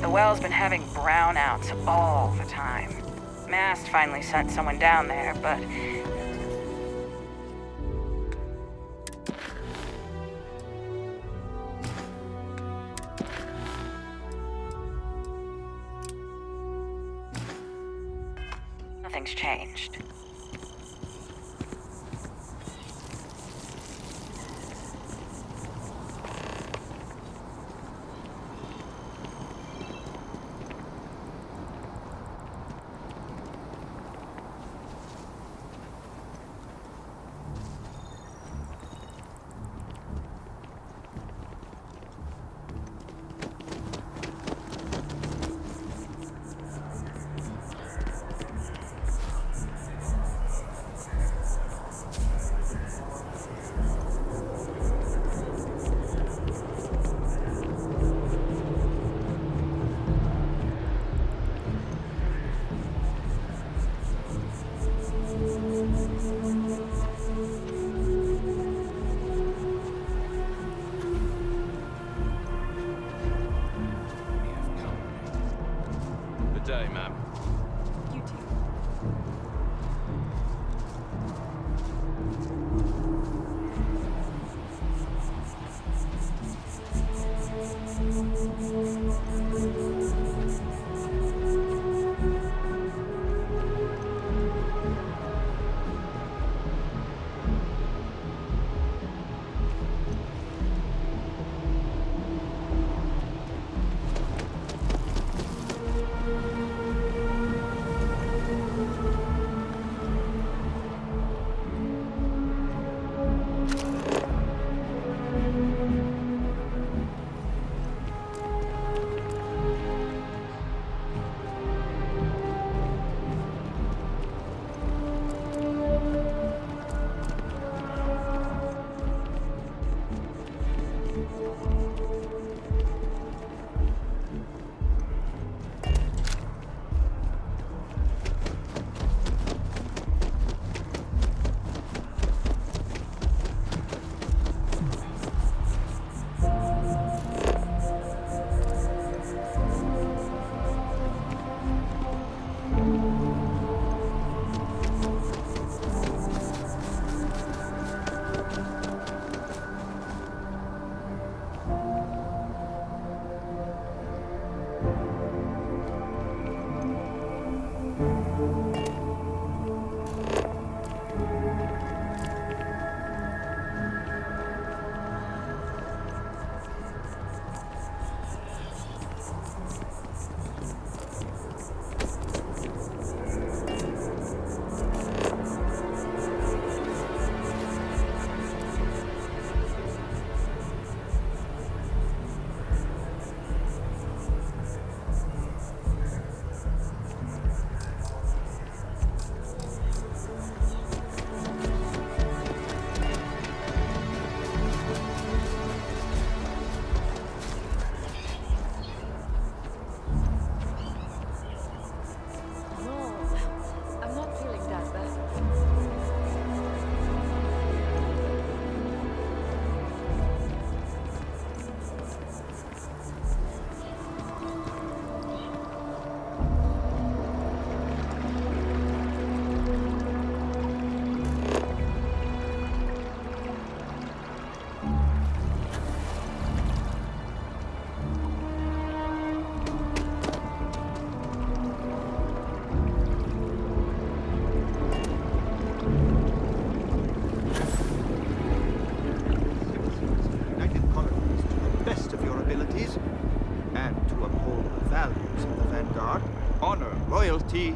The well's been having brownouts all the time. Mast finally sent someone down there, but... nothing's changed. Day, ma'am. You too.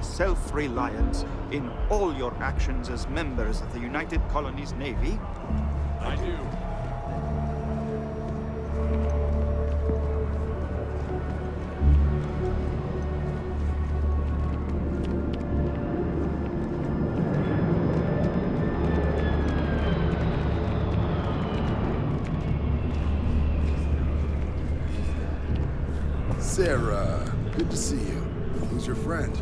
Self-reliance in all your actions as members of the United Colonies Navy? I do. Sarah, good to see you. Who's your friend?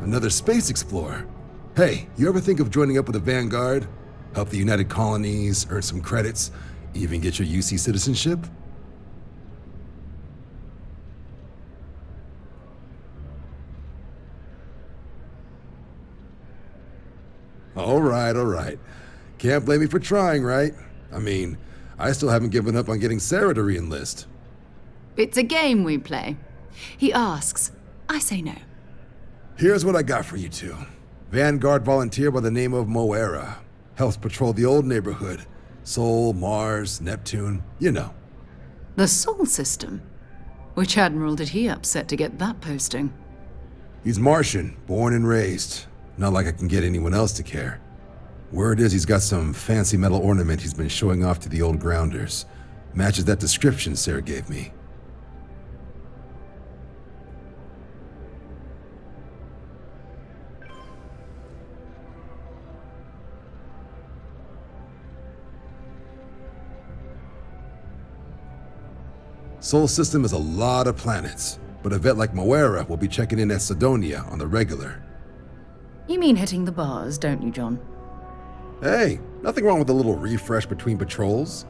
Another space explorer. Hey, you ever think of joining up with the Vanguard? Help the United Colonies, earn some credits, even get your UC citizenship? Can't blame me for trying, right? I mean, I still haven't given up on getting Sarah to re-enlist. It's a game we play. He asks, I say no. Here's what I got for you two. Vanguard volunteer by the name of Moera. Helps patrol the old neighborhood. Sol, Mars, Neptune, you know. The Sol system? Which admiral did he upset to get that posting? He's Martian, born and raised. Not like I can get anyone else to care. Word is he's got some fancy metal ornament he's been showing off to the old grounders. Matches that description Sarah gave me. Sol system is a lot of planets, but a vet like Moera will be checking in at Sidonia on the regular. You mean hitting the bars, don't you, John? Hey, nothing wrong with a little refresh between patrols.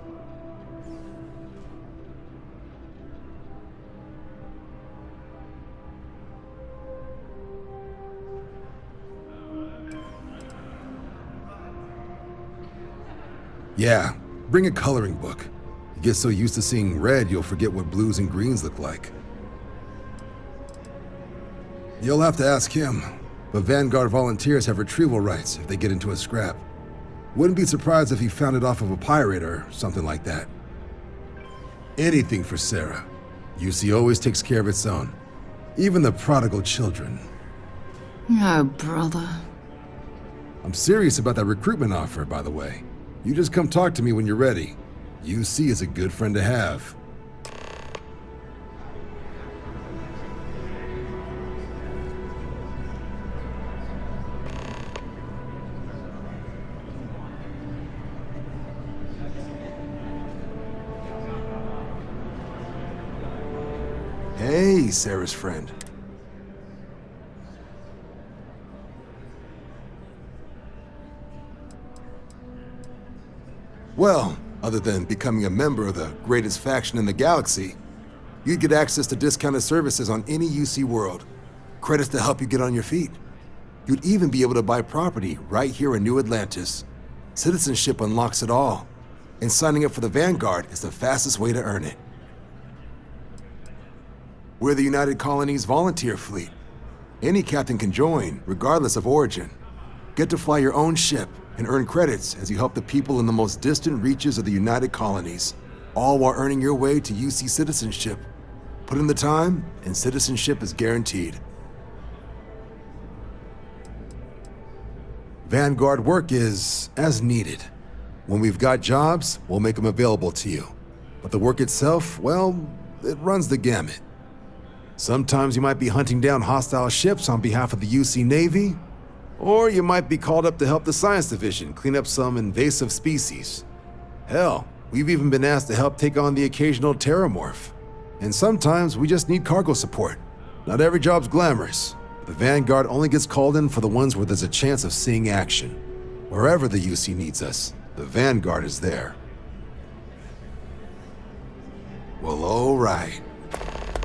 Yeah, bring a coloring book. You get so used to seeing red, you'll forget what blues and greens look like. You'll have to ask him, but Vanguard volunteers have retrieval rights if they get into a scrap. Wouldn't be surprised if he found it off of a pirate or something like that. Anything for Sarah. UC always takes care of its own. Even the prodigal children. Oh, brother. I'm serious about that recruitment offer, by the way. You just come talk to me when you're ready. UC is a good friend to have. Hey, Sarah's friend. Well, other than becoming a member of the greatest faction in the galaxy, you'd get access to discounted services on any UC world, credits to help you get on your feet. You'd even be able to buy property right here in New Atlantis. Citizenship unlocks it all, and signing up for the Vanguard is the fastest way to earn it. We're the United Colonies Volunteer Fleet. Any captain can join, regardless of origin. Get to fly your own ship and earn credits as you help the people in the most distant reaches of the United Colonies, all while earning your way to UC citizenship. Put in the time, and citizenship is guaranteed. Vanguard work is as needed. When we've got jobs, we'll make them available to you. But the work itself, well, it runs the gamut. Sometimes you might be hunting down hostile ships on behalf of the UC Navy, or you might be called up to help the Science Division clean up some invasive species. Hell, we've even been asked to help take on the occasional terramorph. And sometimes we just need cargo support. Not every job's glamorous. The Vanguard only gets called in for the ones where there's a chance of seeing action. Wherever the UC needs us, the Vanguard is there. Well, all right.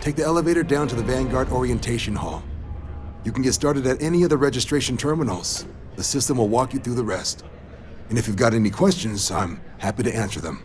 Take the elevator down to the Vanguard Orientation Hall. You can get started at any of the registration terminals. The system will walk you through the rest. And if you've got any questions, I'm happy to answer them.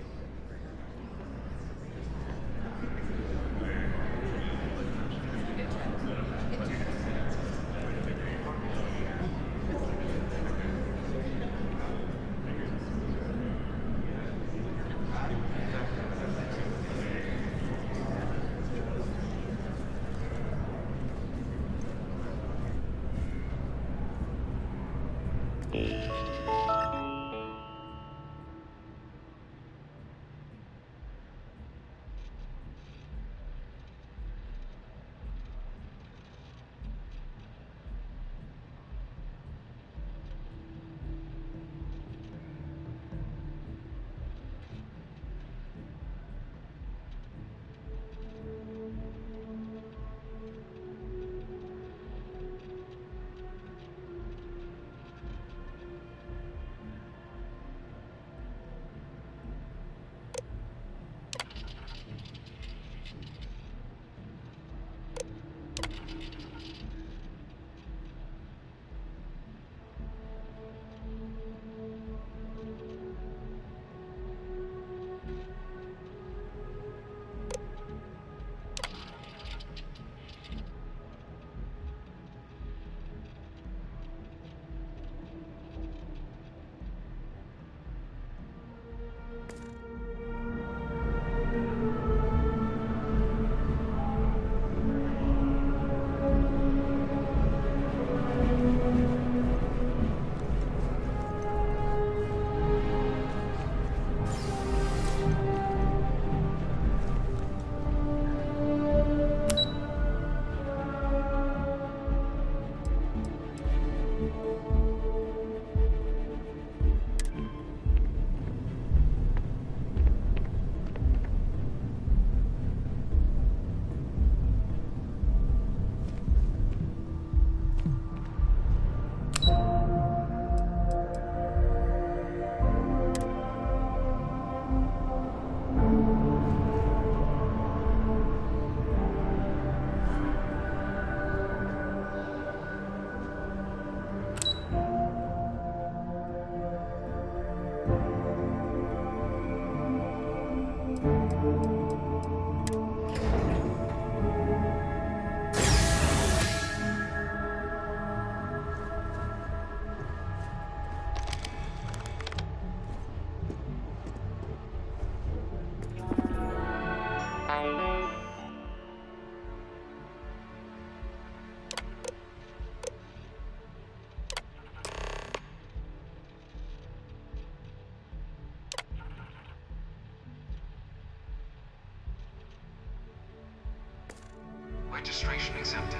registration accepted.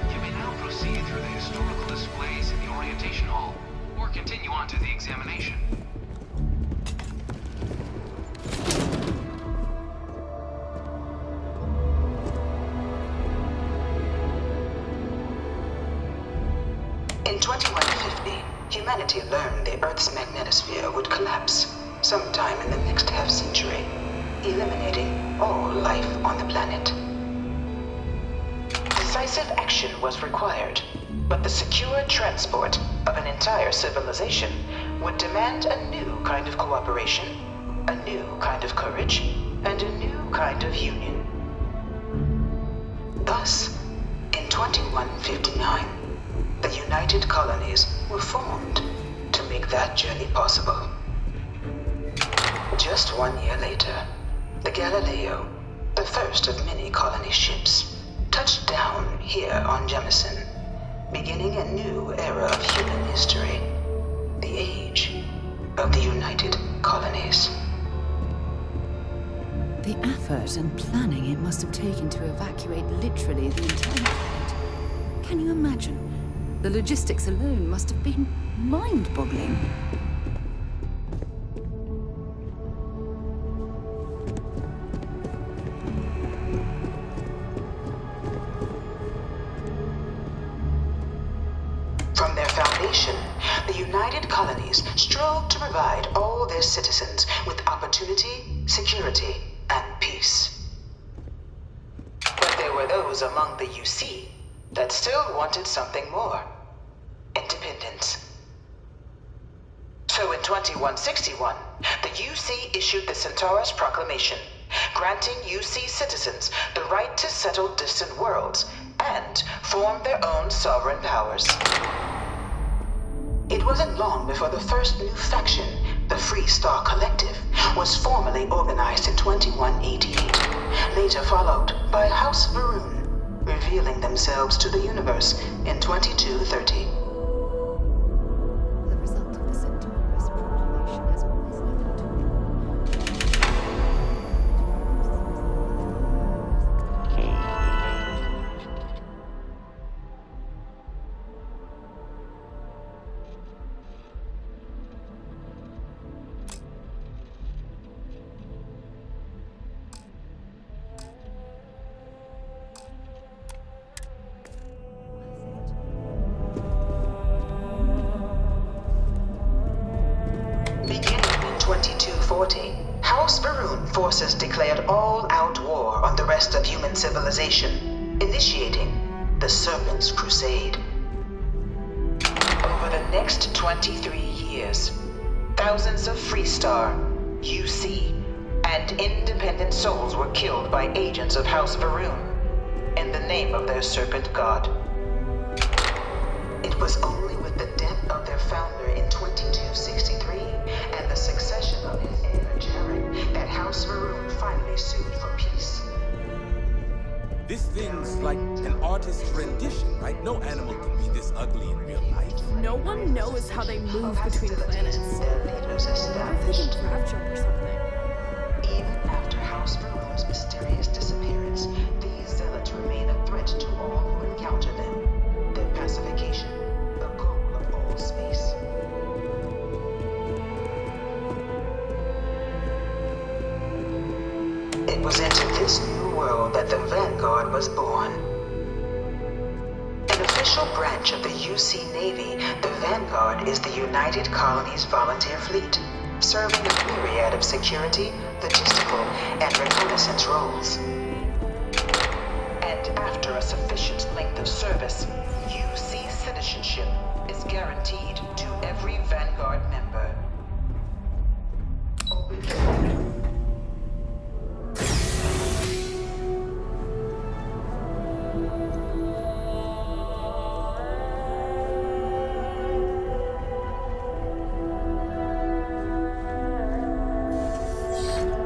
You may now proceed through the historical displays in the orientation hall, or continue on to the examination. In 2150, humanity learned the Earth's magnetosphere would collapse sometime in the next half-century, eliminating all life on the planet. Decisive action was required, but the secure transport of an entire civilization would demand a new kind of cooperation, a new kind of courage, and a new kind of union. Thus, in 2159, the United Colonies were formed to make that journey possible. Just 1 year later, the Galileo, the first of many colony ships, touched down here on Jemison, beginning a new era of human history, the age of the United Colonies. The effort and planning it must have taken to evacuate literally the entire planet. Can you imagine? The logistics alone must have been mind-boggling. From their foundation, the United Colonies strove to provide all their citizens with opportunity, security, and peace. But there were those among the UC that still wanted something more. Independence. So in 2161, the UC issued the Centaurus Proclamation, granting UC citizens the right to settle distant worlds and form their own sovereign powers. It wasn't long before the first new faction, the Free Star Collective, was formally organized in 2188, later followed by House Varun, revealing themselves to the universe in 2230. The result of the Centaurus proclamation has always left House Varun forces declared all-out war on the rest of human civilization, initiating the Serpent's Crusade. Over the next 23 years, thousands of Freestar, UC, and independent souls were killed by agents of House Varun in the name of their serpent god. It was only with the death of their founder in 2263 and the succession of his heir, Jared, that House Varun finally sued for peace. This thing's like an artist's rendition, right? No animal can be this ugly in real life. No one knows how they move between planets. Their leaders What if they established. can draft jump or something? Even after House Varun's mysterious disappearance, these zealots remain a threat to all who encounter them. Their pacification, the goal of all space. It was into this new world that the Vanguard was born. An official branch of the UC Navy, the Vanguard is the United Colonies Volunteer Fleet, serving a myriad of security, logistical, and reconnaissance roles. And after a sufficient length of service, UC citizenship is guaranteed to every Vanguard member.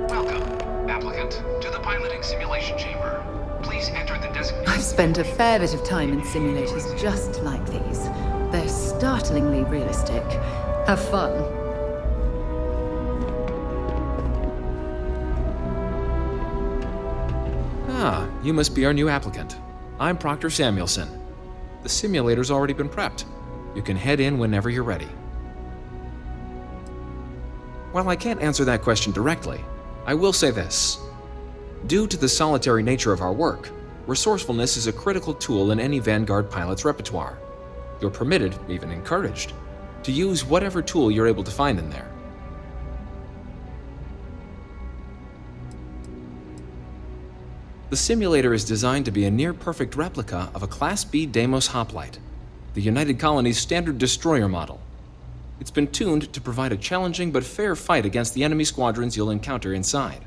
Welcome, applicant, to the piloting simulation chamber. Please enter the designated... I've spent a fair bit of time in simulators just like these. They're startlingly realistic. Have fun. Ah, you must be our new applicant. I'm Proctor Samuelson. The simulator's already been prepped. You can head in whenever you're ready. While I can't answer that question directly, I will say this. Due to the solitary nature of our work, resourcefulness is a critical tool in any Vanguard pilot's repertoire. You're permitted, even encouraged, to use whatever tool you're able to find in there. The simulator is designed to be a near-perfect replica of a Class B Deimos hoplite, the United Colony's standard destroyer model. It's been tuned to provide a challenging but fair fight against the enemy squadrons you'll encounter inside.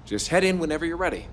Just head in whenever you're ready.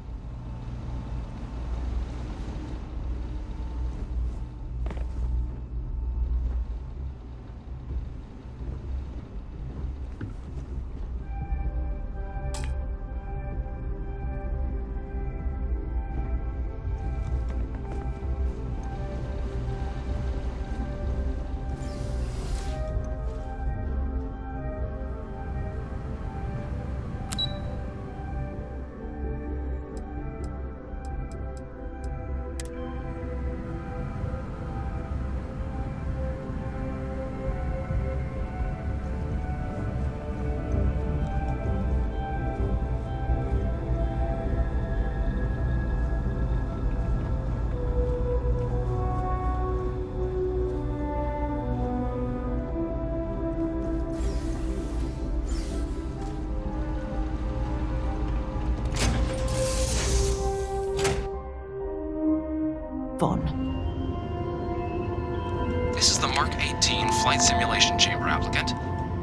This is the Mark 18 Flight Simulation Chamber applicant,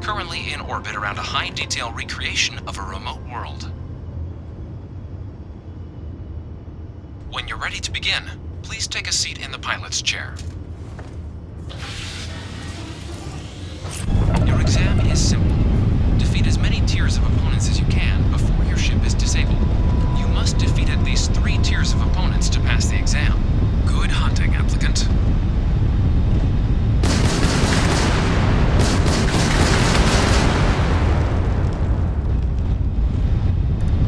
currently in orbit around a high-detail recreation of a remote world. When you're ready to begin, please take a seat in the pilot's chair. Your exam is simple. Defeat as many tiers of opponents as you can before your ship is disabled. You must defeat at least 3 tiers of opponents to pass the exam. Good hunting, applicant.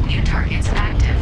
New targets active.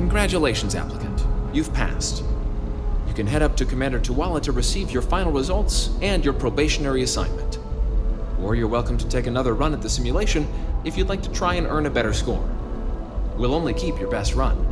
Congratulations, applicant. You've passed. You can head up to Commander Tuwala to receive your final results and your probationary assignment. Or you're welcome to take another run at the simulation if you'd like to try and earn a better score. We'll only keep your best run.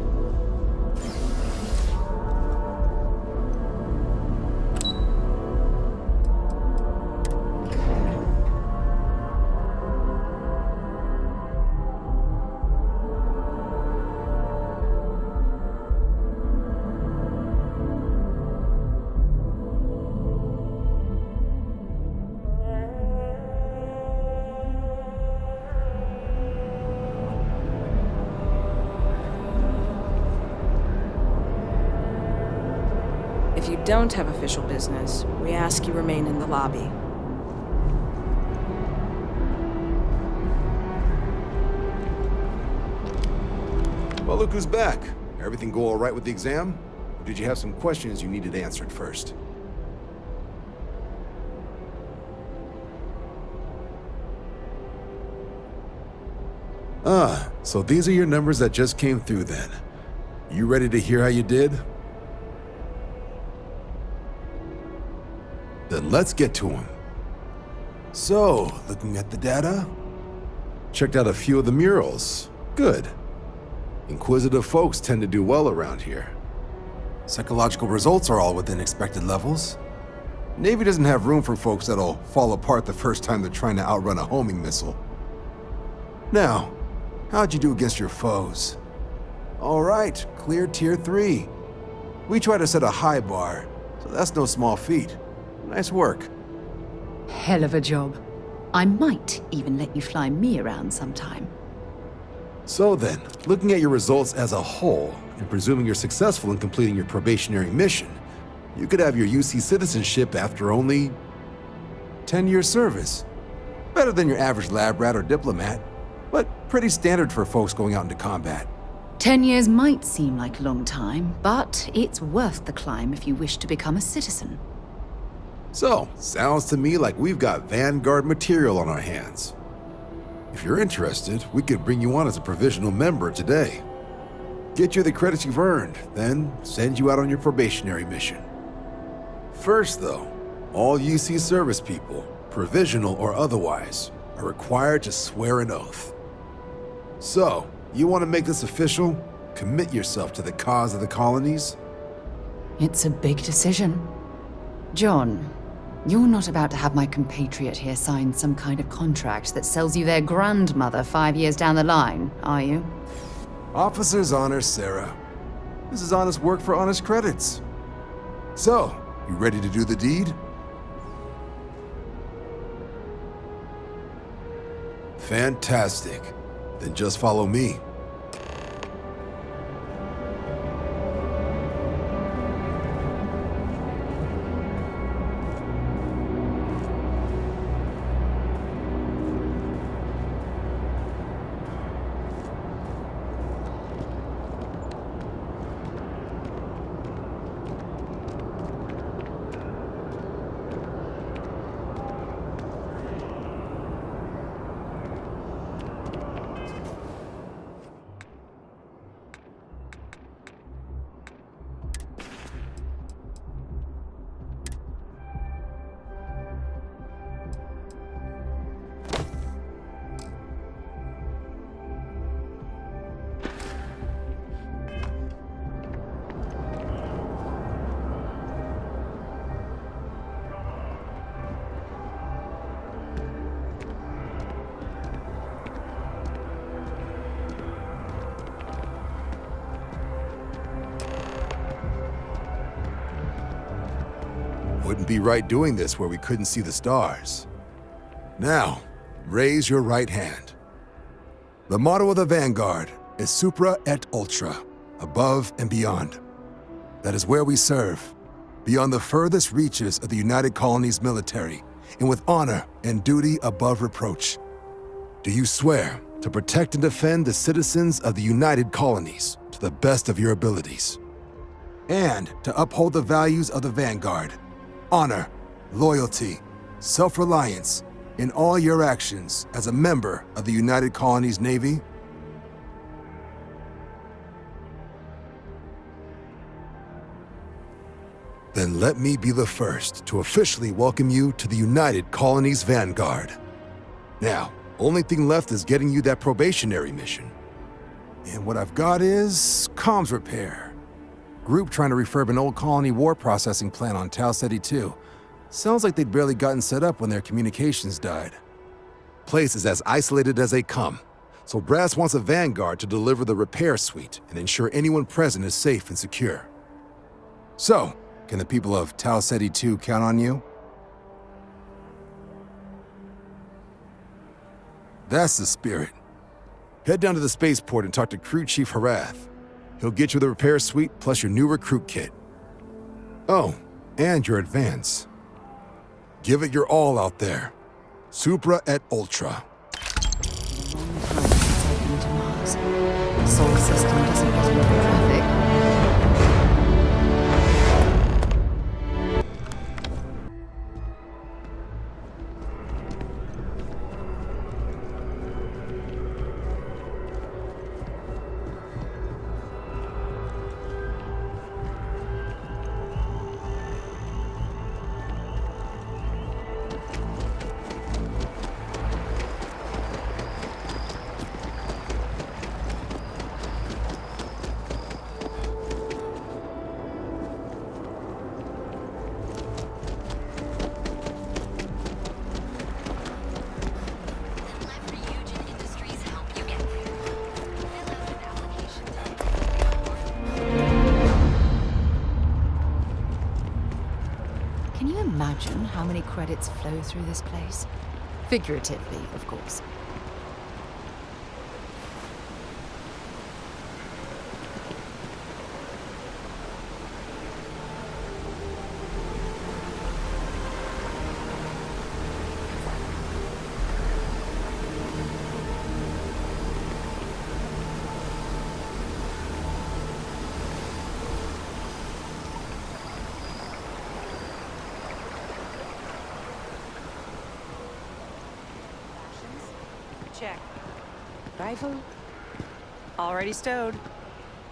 If you don't have official business, we ask you remain in the lobby. Well, look who's back. Everything go all right with the exam? Or did you have some questions you needed answered first? Ah, so these are your numbers that just came through then. You ready to hear how you did? Then let's get to them. So, looking at the data, checked out a few of the murals. Good. Inquisitive folks tend to do well around here. Psychological results are all within expected levels. Navy doesn't have room for folks that'll fall apart the first time they're trying to outrun a homing missile. Now, how'd you do against your foes? All right, clear tier 3. We try to set a high bar, so that's no small feat. Nice work. Hell of a job. I might even let you fly me around sometime. So then, looking at your results as a whole, and presuming you're successful in completing your probationary mission, you could have your UC citizenship after only 10 years service. Better than your average lab rat or diplomat, but pretty standard for folks going out into combat. 10 years might seem like a long time, but it's worth the climb if you wish to become a citizen. So, sounds to me like we've got Vanguard material on our hands. If you're interested, we could bring you on as a provisional member today. Get you the credits you've earned, then send you out on your probationary mission. First though, all UC service people, provisional or otherwise, are required to swear an oath. So, you want to make this official? Commit yourself to the cause of the colonies? It's a big decision. John, you're not about to have my compatriot here sign some kind of contract that sells you their grandmother 5 years down the line, are you? Officer's honor, Sarah. This is honest work for honest credits. So, you ready to do the deed? Fantastic. Then just follow me. Wouldn't be right doing this where we couldn't see the stars. Now, raise your right hand. The motto of the Vanguard is Supra et Ultra, above and beyond. That is where we serve, beyond the furthest reaches of the United Colonies military, and with honor and duty above reproach. Do you swear to protect and defend the citizens of the United Colonies to the best of your abilities, and to uphold the values of the Vanguard, honor, loyalty, self-reliance in all your actions as a member of the United Colonies Navy? Then let me be the first to officially welcome you to the United Colonies Vanguard. Now, only thing left is getting you that probationary mission. And what I've got is comms repair. Group trying to refurb an old colony war processing plant on Tau Ceti 2. Sounds like they'd barely gotten set up when their communications died. Place is as isolated as they come, so Brass wants a Vanguard to deliver the repair suite and ensure anyone present is safe and secure. So, can the people of Tau Ceti 2 count on you? That's the spirit. Head down to the spaceport and talk to Crew Chief Harath. He'll get you the repair suite plus your new recruit kit. Oh, and your advance. Give it your all out there. Supra et Ultra. Solar system doesn't get enough traffic. Can you imagine how many credits flow through this place? Figuratively, of course. Check. Rifle? Already stowed.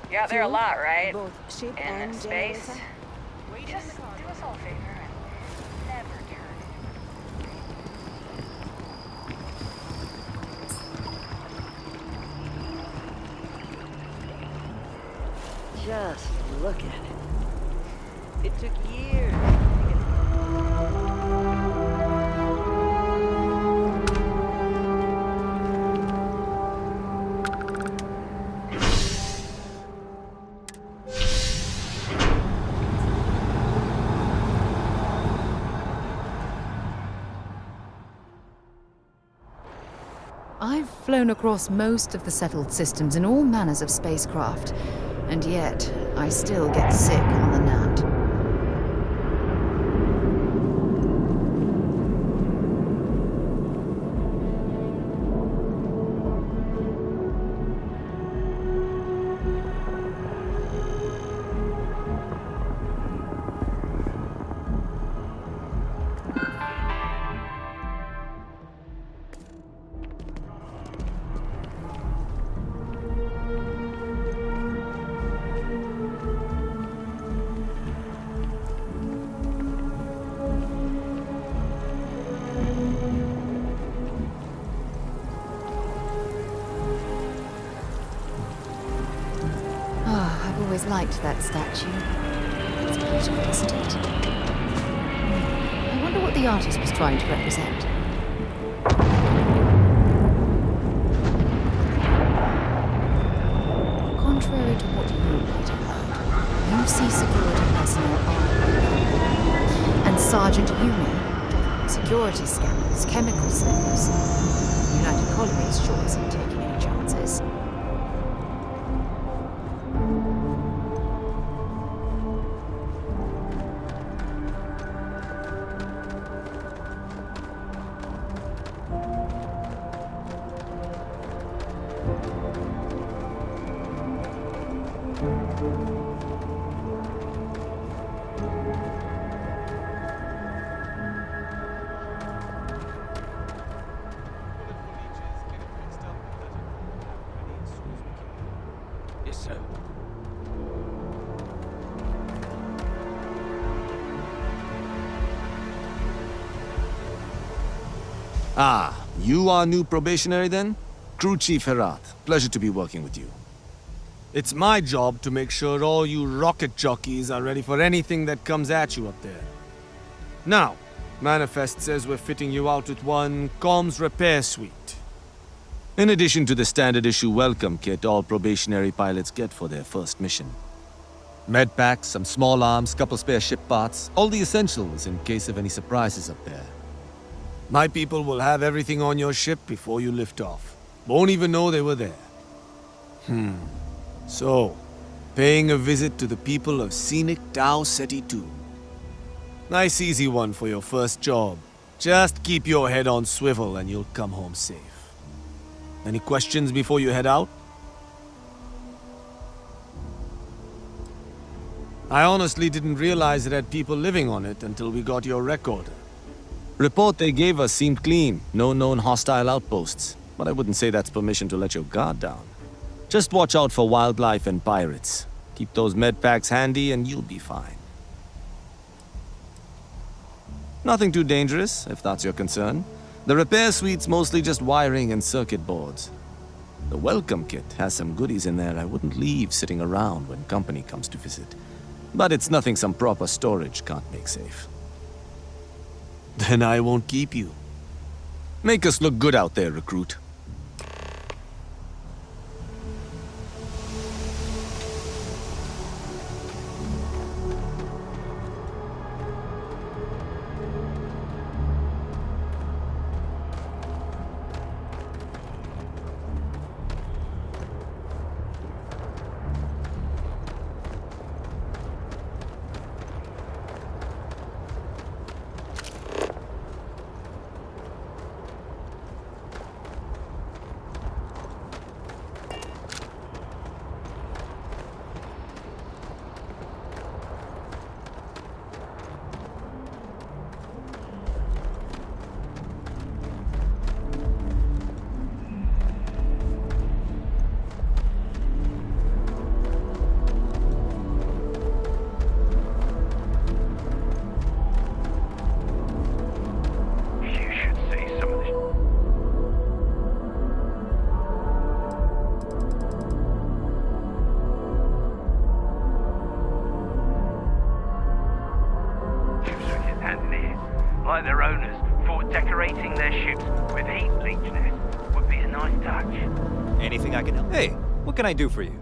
Yeah, they're a lot, right? Both ship In and space. generator. Just do us all a favor and never turn. Just look at it. It took years to get I've flown across most of the settled systems in all manners of spacecraft, and yet I still get sick on the gnat. I've always liked that statue. It's beautiful, isn't it? I wonder what the artist was trying to represent. Contrary to what you might have heard, UC security personnel are and Sergeant Uni, security scanners, chemical sniffers. The United Colonies sure isn't taking any chances. Yes, sir. Ah, you are new probationary then? Crew Chief Herat. Pleasure to be working with you. It's my job to make sure all you rocket jockeys are ready for anything that comes at you up there. Now, Manifest says we're fitting you out with one comms repair suite. In addition to the standard issue welcome kit all probationary pilots get for their first mission. Med packs, some small arms, couple spare ship parts, all the essentials in case of any surprises up there. My people will have everything on your ship before you lift off. Won't even know they were there. So, paying a visit to the people of scenic Tau Ceti 2. Nice easy one for your first job. Just keep your head on swivel and you'll come home safe. Any questions before you head out? I honestly didn't realize it had people living on it until we got your recorder. Report they gave us seemed clean, no known hostile outposts, but I wouldn't say that's permission to let your guard down. Just watch out for wildlife and pirates. Keep those med packs handy and you'll be fine. Nothing too dangerous, if that's your concern. The repair suite's mostly just wiring and circuit boards. The welcome kit has some goodies in there I wouldn't leave sitting around when company comes to visit. But it's nothing some proper storage can't make safe. Then I won't keep you. Make us look good out there, recruit. Like their owners thought decorating their ships with heat leech nets would be a nice touch. Anything I can help? Hey, what can I do for you?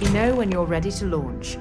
You know when you're ready to launch.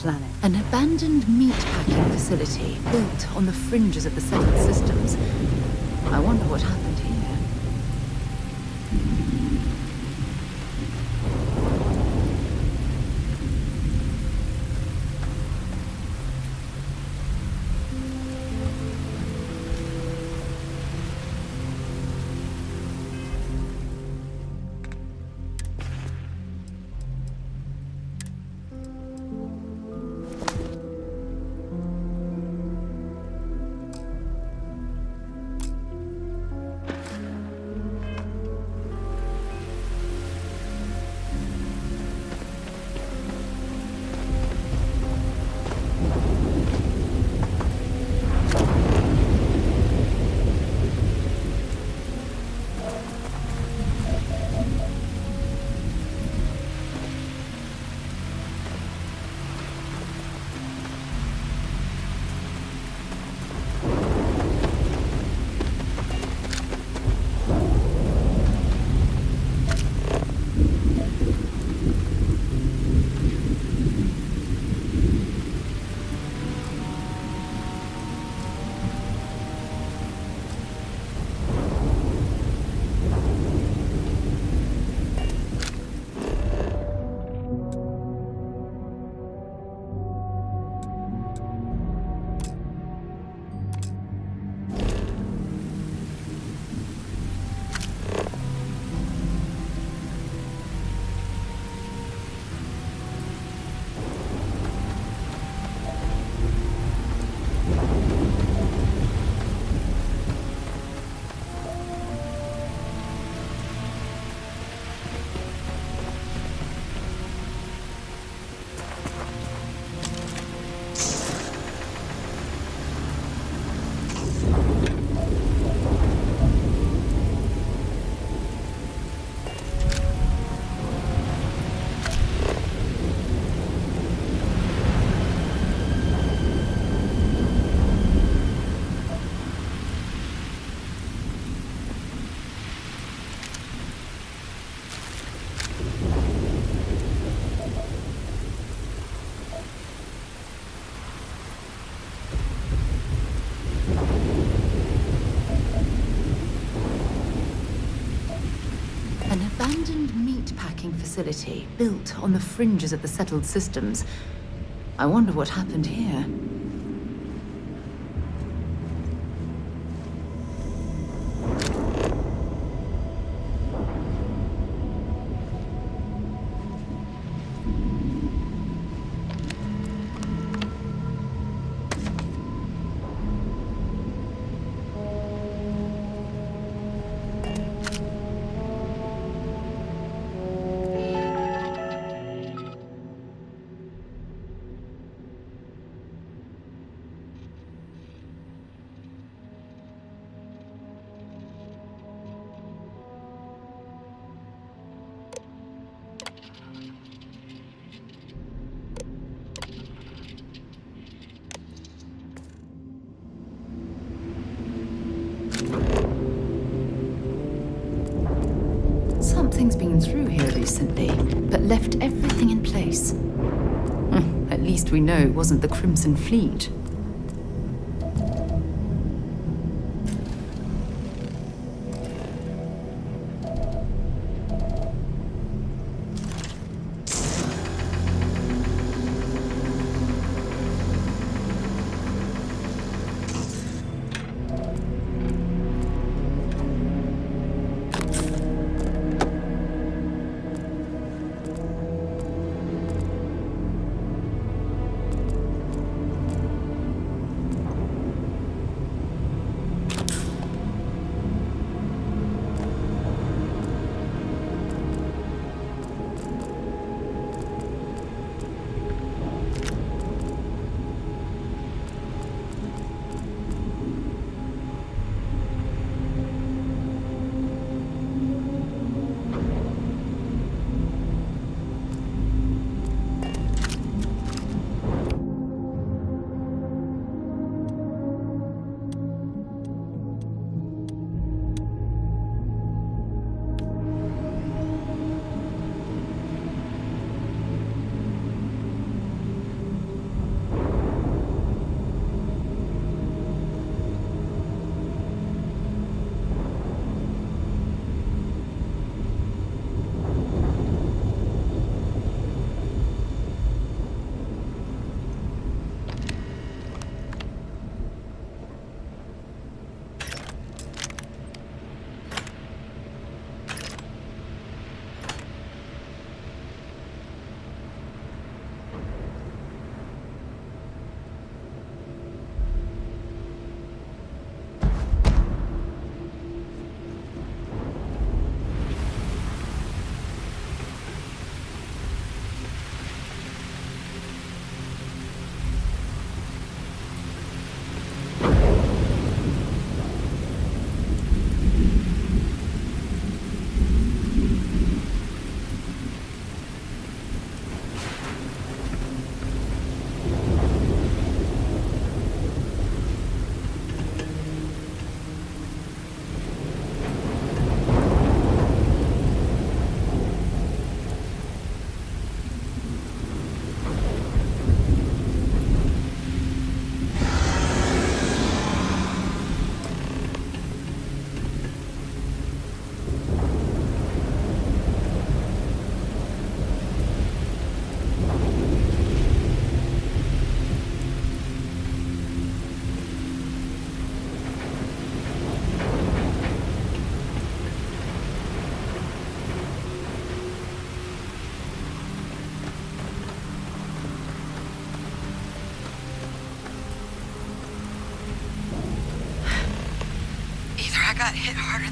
planet. An abandoned meatpacking facility built on the fringes of the settled systems. I wonder what happened here. Facility built on the fringes of the settled systems. I wonder what happened here. Something's been through here recently, but left everything in place. At least we know it wasn't the Crimson Fleet.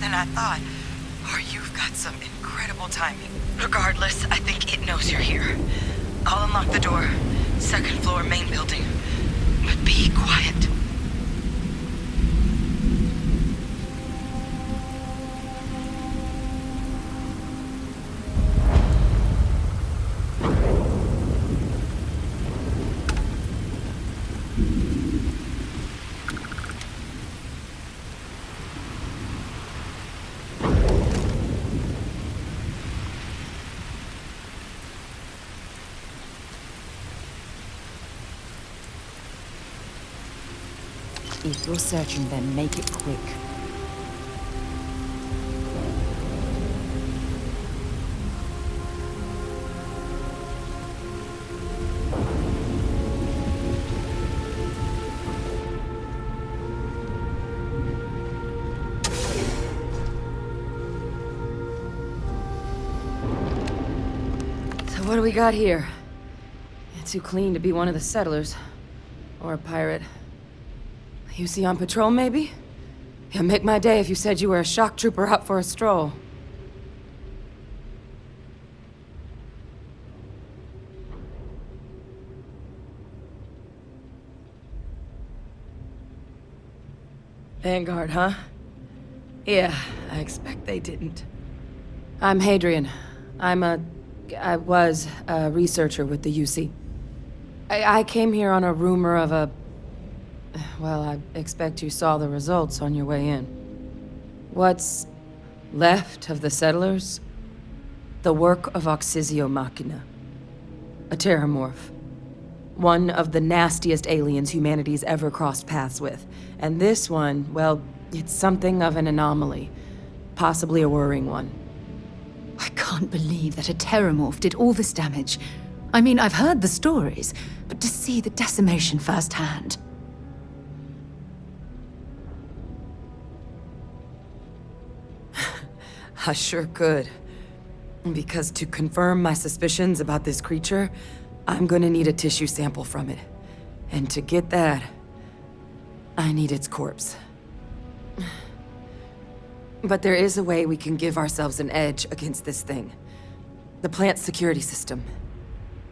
than I thought. Or you've got some incredible timing. Regardless, I think it knows you're here. I'll unlock the door. Second floor, main building. But be quiet. If you're searching, then make it quick. So what do we got here? You're too clean to be one of the settlers. Or a pirate. You see on patrol, maybe? It'd make my day if you said you were a shock trooper out for a stroll. Vanguard, huh? Yeah, I expect they didn't. I'm Hadrian. I was a researcher with the UC. I came here on a rumor of a... Well, I expect you saw the results on your way in. What's left of the settlers? The work of Oxysio Machina. A terramorph. One of the nastiest aliens humanity's ever crossed paths with. And this one, well, it's something of an anomaly. Possibly a worrying one. I can't believe that a terramorph did all this damage. I mean, I've heard the stories, but to see the decimation firsthand... I sure could. Because to confirm my suspicions about this creature, I'm gonna need a tissue sample from it. And to get that, I need its corpse. But there is a way we can give ourselves an edge against this thing. The plant's security system.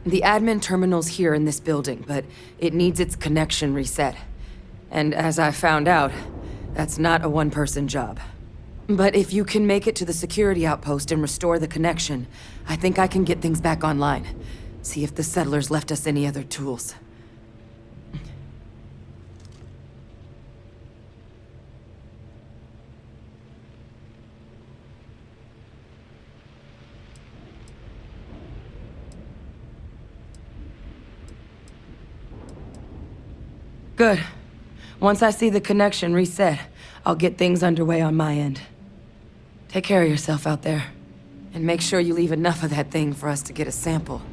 The admin terminal's here in this building, but it needs its connection reset. And as I found out, that's not a one-person job. But if you can make it to the security outpost and restore the connection, I think I can get things back online. See if the settlers left us any other tools. Good. Once I see the connection reset, I'll get things underway on my end. Take care of yourself out there. And make sure you leave enough of that thing for us to get a sample.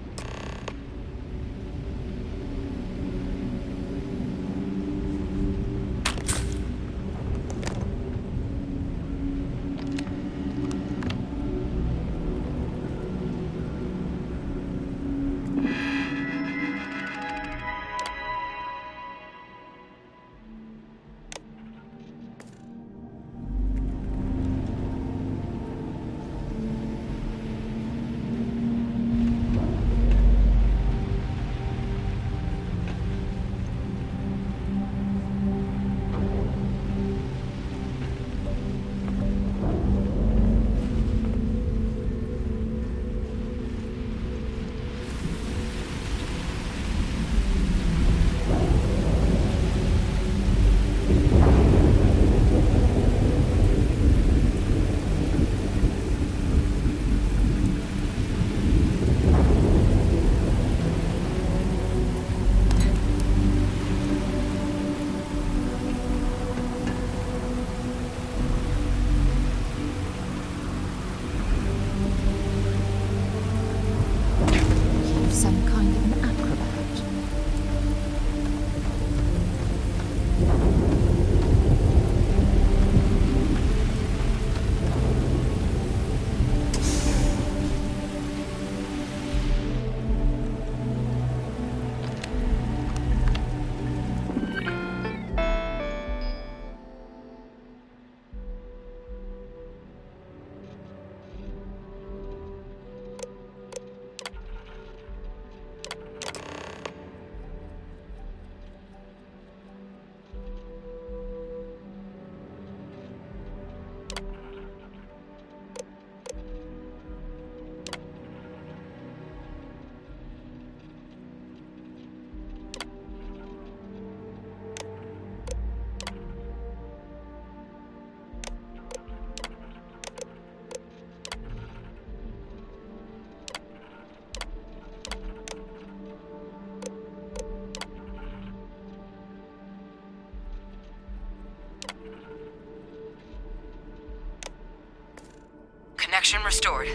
Connection restored.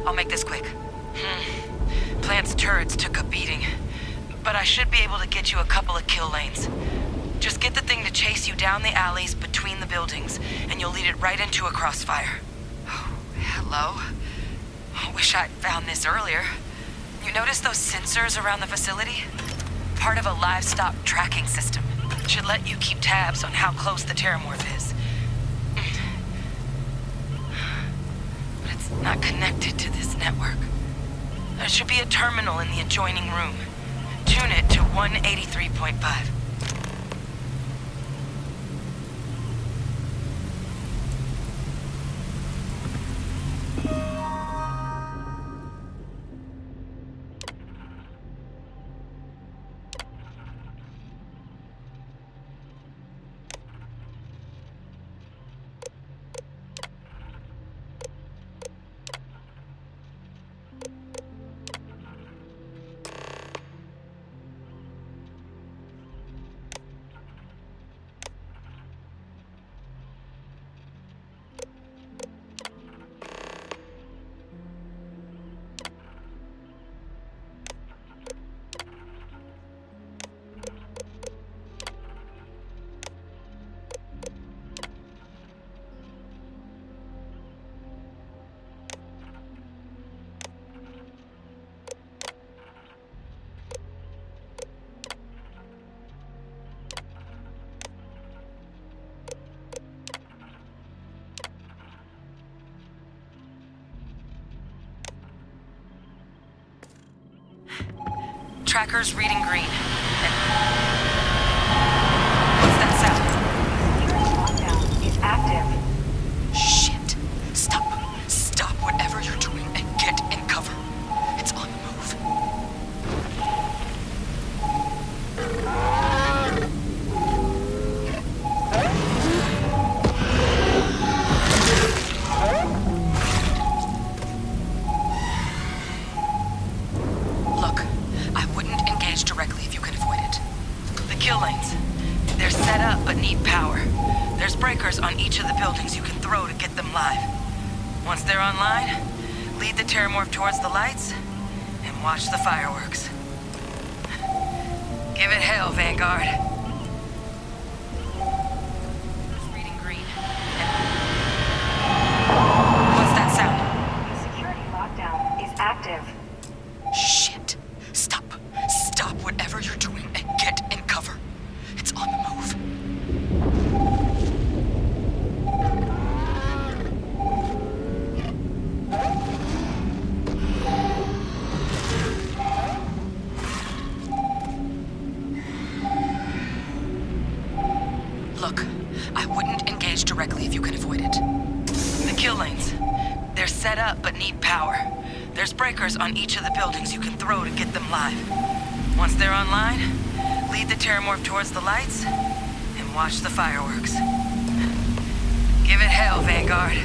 I'll make this quick. Plant's turrets took a beating, but I should be able to get you a couple of kill lanes. Just get the thing to chase you down the alleys between the buildings, and you'll lead it right into a crossfire. Oh, hello. I wish I'd found this earlier. You notice those sensors around the facility? Part of a livestock tracking system. Should let you keep tabs on how close the terramorph is. But it's not connected to this network. There should be a terminal in the adjoining room. Tune it to 183.5. Tracker's reading green. What's that sound? Lockdown is active. Shit. Stop. Stop whatever you're doing and get in cover. It's on the move. Look, I wouldn't engage directly if you can avoid it. The kill lanes. They're set up but need power. There's breakers on each of the buildings you can throw to get them live. Once they're online, lead the terramorph towards the lights and watch the fireworks. Give it hell, Vanguard. Reading green. What's that sound? The security lockdown is active. Shit. Stop. Stop whatever you're doing and get in cover. It's on the move. Look, I wouldn't engage directly if you can avoid it. The kill lanes. They're set up but need power. There's breakers on each of the buildings you can throw to get them live. Once they're online, lead the terramorph towards the lights and watch the fireworks. Give it hell, Vanguard.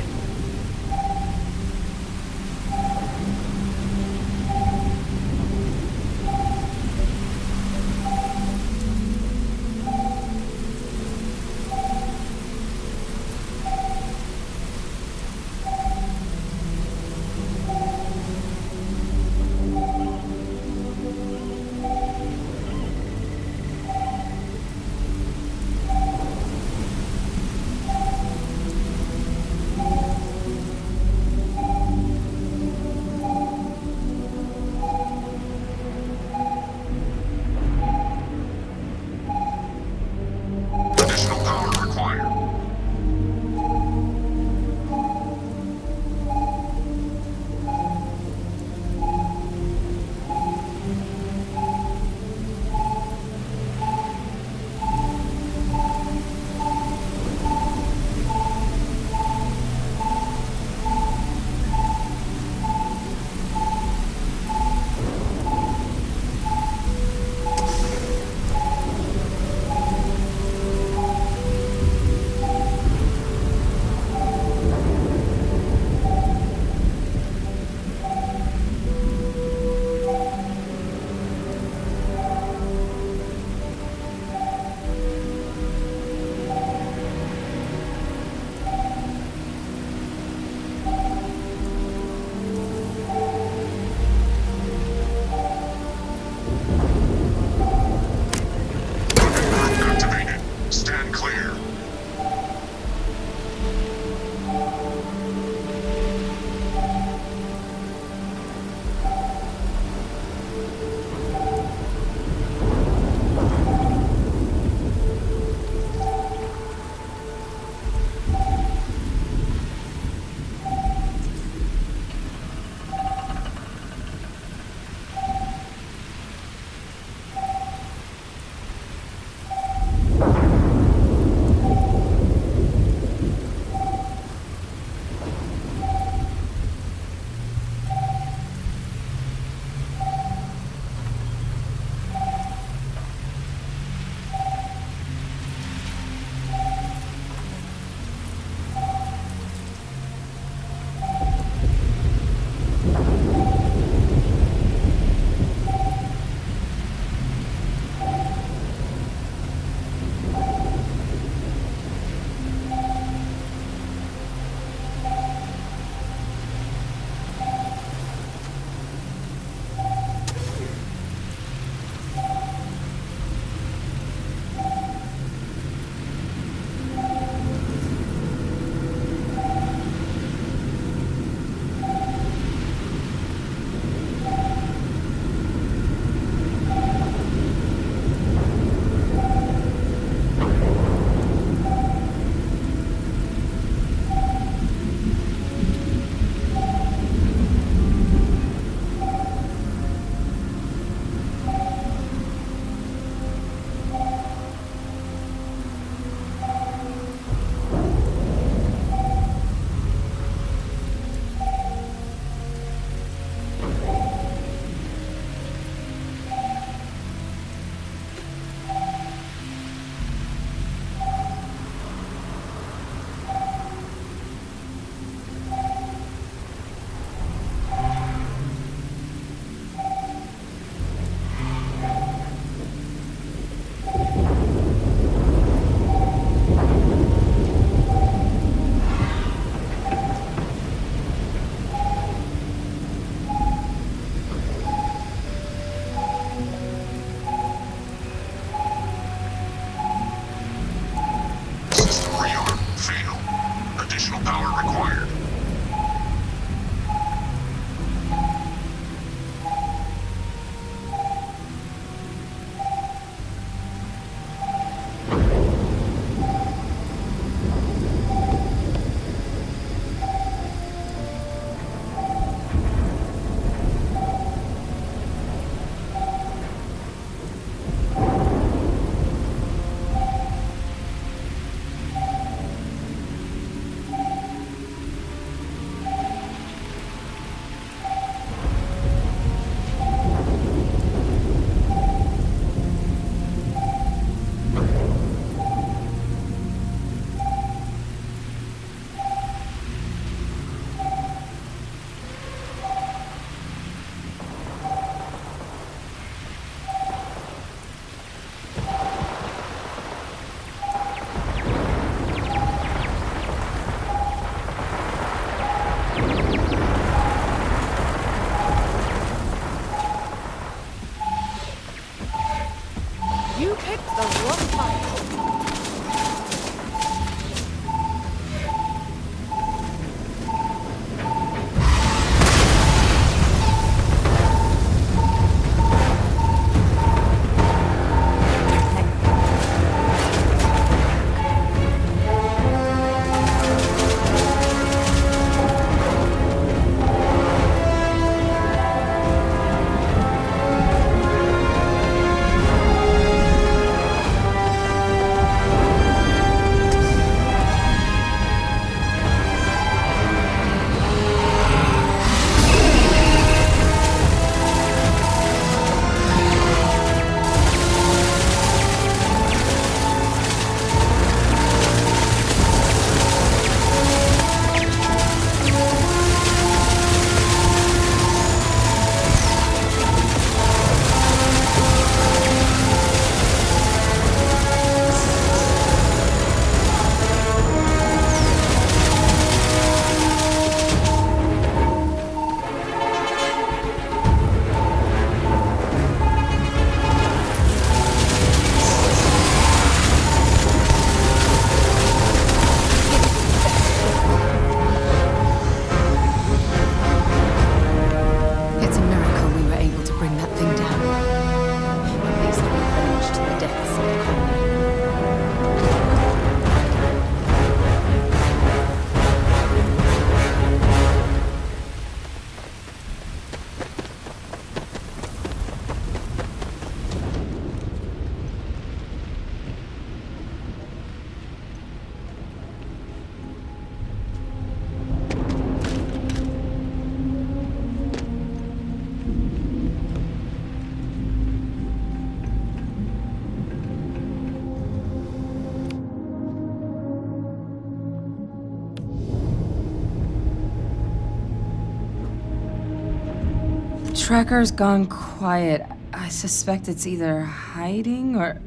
tracker's gone quiet. I suspect it's either hiding or...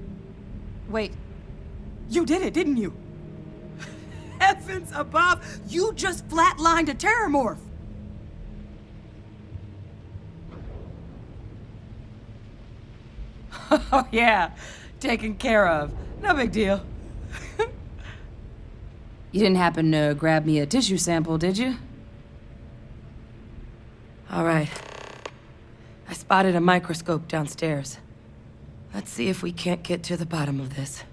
Wait. You did it, didn't you? Heavens above! You just flatlined a terramorph! Oh yeah, taken care of. No big deal. You didn't happen to grab me a tissue sample, did you? All right. I spotted a microscope downstairs. Let's see if we can't get to the bottom of this.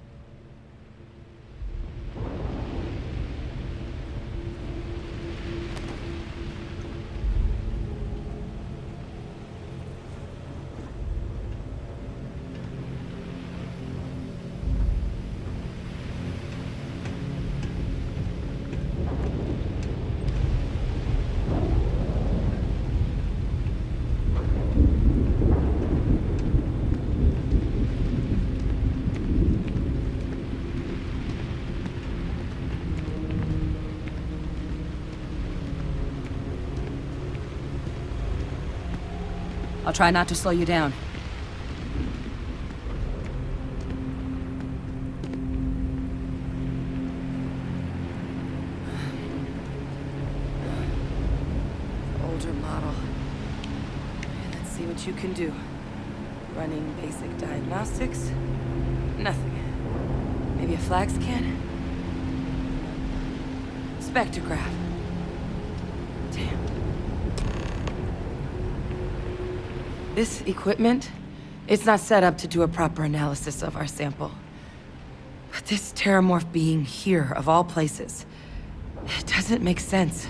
I'll try not to slow you down. Older model. Let's see what you can do. Running basic diagnostics. Nothing. Maybe a flag scan? Spectrograph. Damn. This equipment, it's not set up to do a proper analysis of our sample. But this terramorph being here, of all places, it doesn't make sense.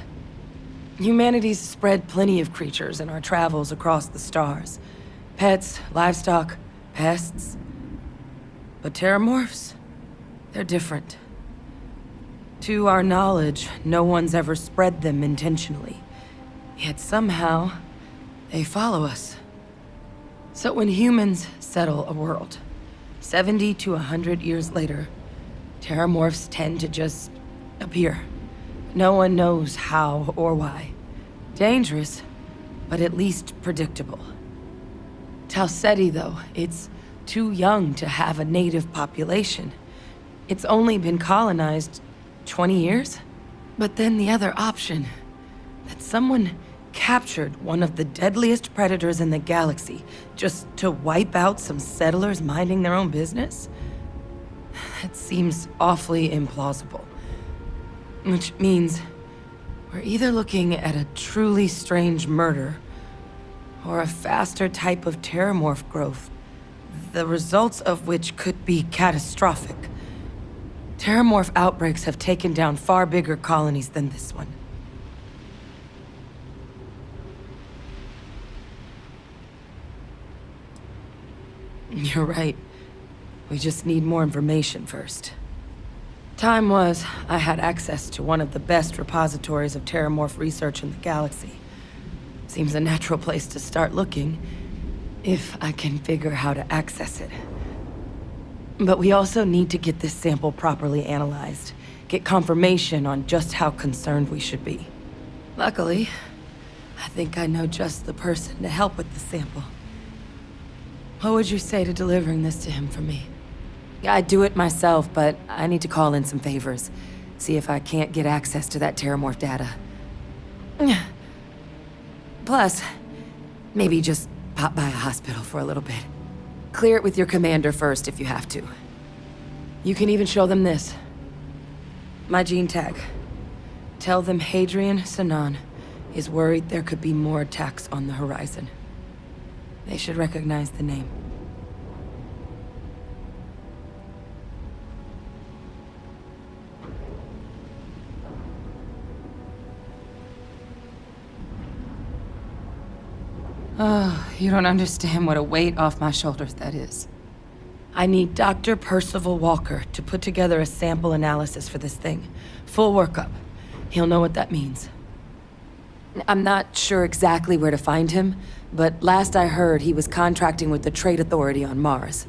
Humanity's spread plenty of creatures in our travels across the stars. Pets, livestock, pests. But terramorphs, they're different. To our knowledge, no one's ever spread them intentionally. Yet somehow, they follow us. So when humans settle a world, 70 to 100 years later, terramorphs tend to just appear. No one knows how or why. Dangerous, but at least predictable. Talseti, though, it's too young to have a native population. It's only been colonized 20 years? But then the other option, that someone captured one of the deadliest predators in the galaxy just to wipe out some settlers minding their own business? That seems awfully implausible. Which means we're either looking at a truly strange murder or a faster type of terramorph growth, the results of which could be catastrophic. Terramorph outbreaks have taken down far bigger colonies than this one. You're right. We just need more information first. Time was, I had access to one of the best repositories of terramorph research in the galaxy. Seems a natural place to start looking, if I can figure how to access it. But we also need to get this sample properly analyzed, get confirmation on just how concerned we should be. Luckily, I think I know just the person to help with the sample. What would you say to delivering this to him for me? I'd do it myself, but I need to call in some favors. See if I can't get access to that terramorph data. Plus, maybe just pop by a hospital for a little bit. Clear it with your commander first if you have to. You can even show them this. My gene tag. Tell them Hadrian Sanan is worried there could be more attacks on the horizon. They should recognize the name. Oh, you don't understand what a weight off my shoulders that is. I need Dr. Percival Walker to put together a sample analysis for this thing. Full workup. He'll know what that means. I'm not sure exactly where to find him, but last I heard he was contracting with the Trade Authority on Mars.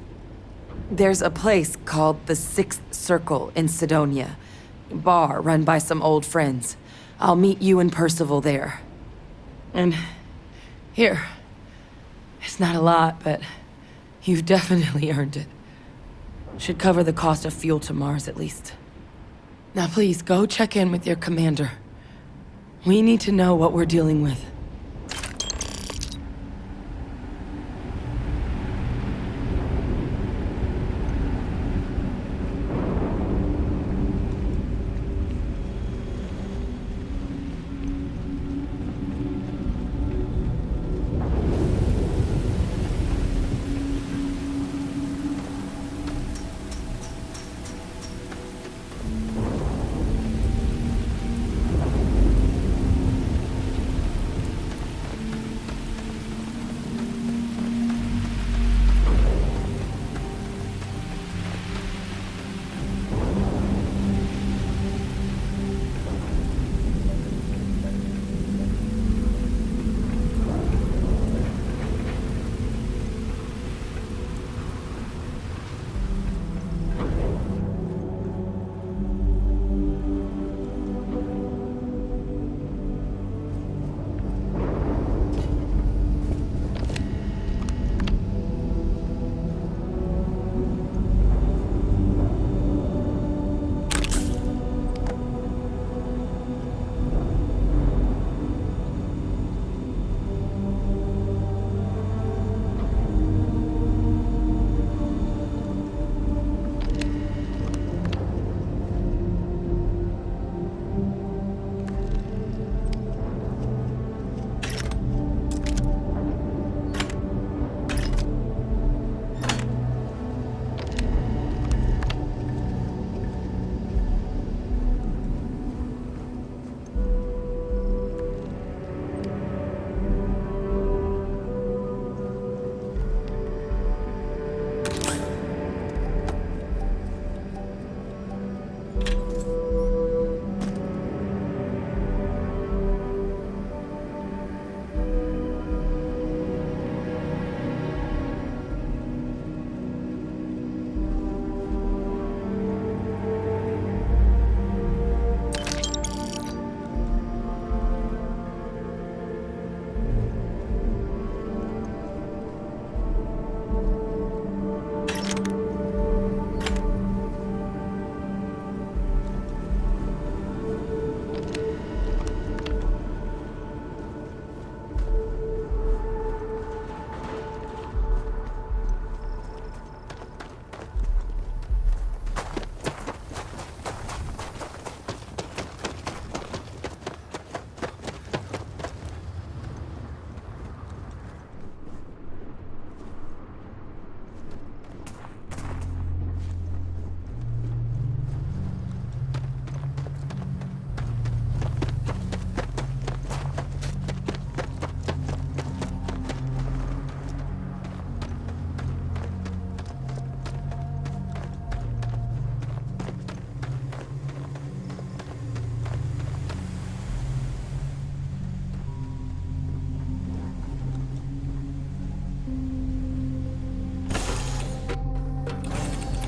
There's a place called the Sixth Circle in Sidonia. A bar run by some old friends. I'll meet you and Percival there. And here, It's not a lot, but you've definitely earned it. Should cover the cost of fuel to Mars, at least. Now please, go check in with your commander. We need to know what we're dealing with.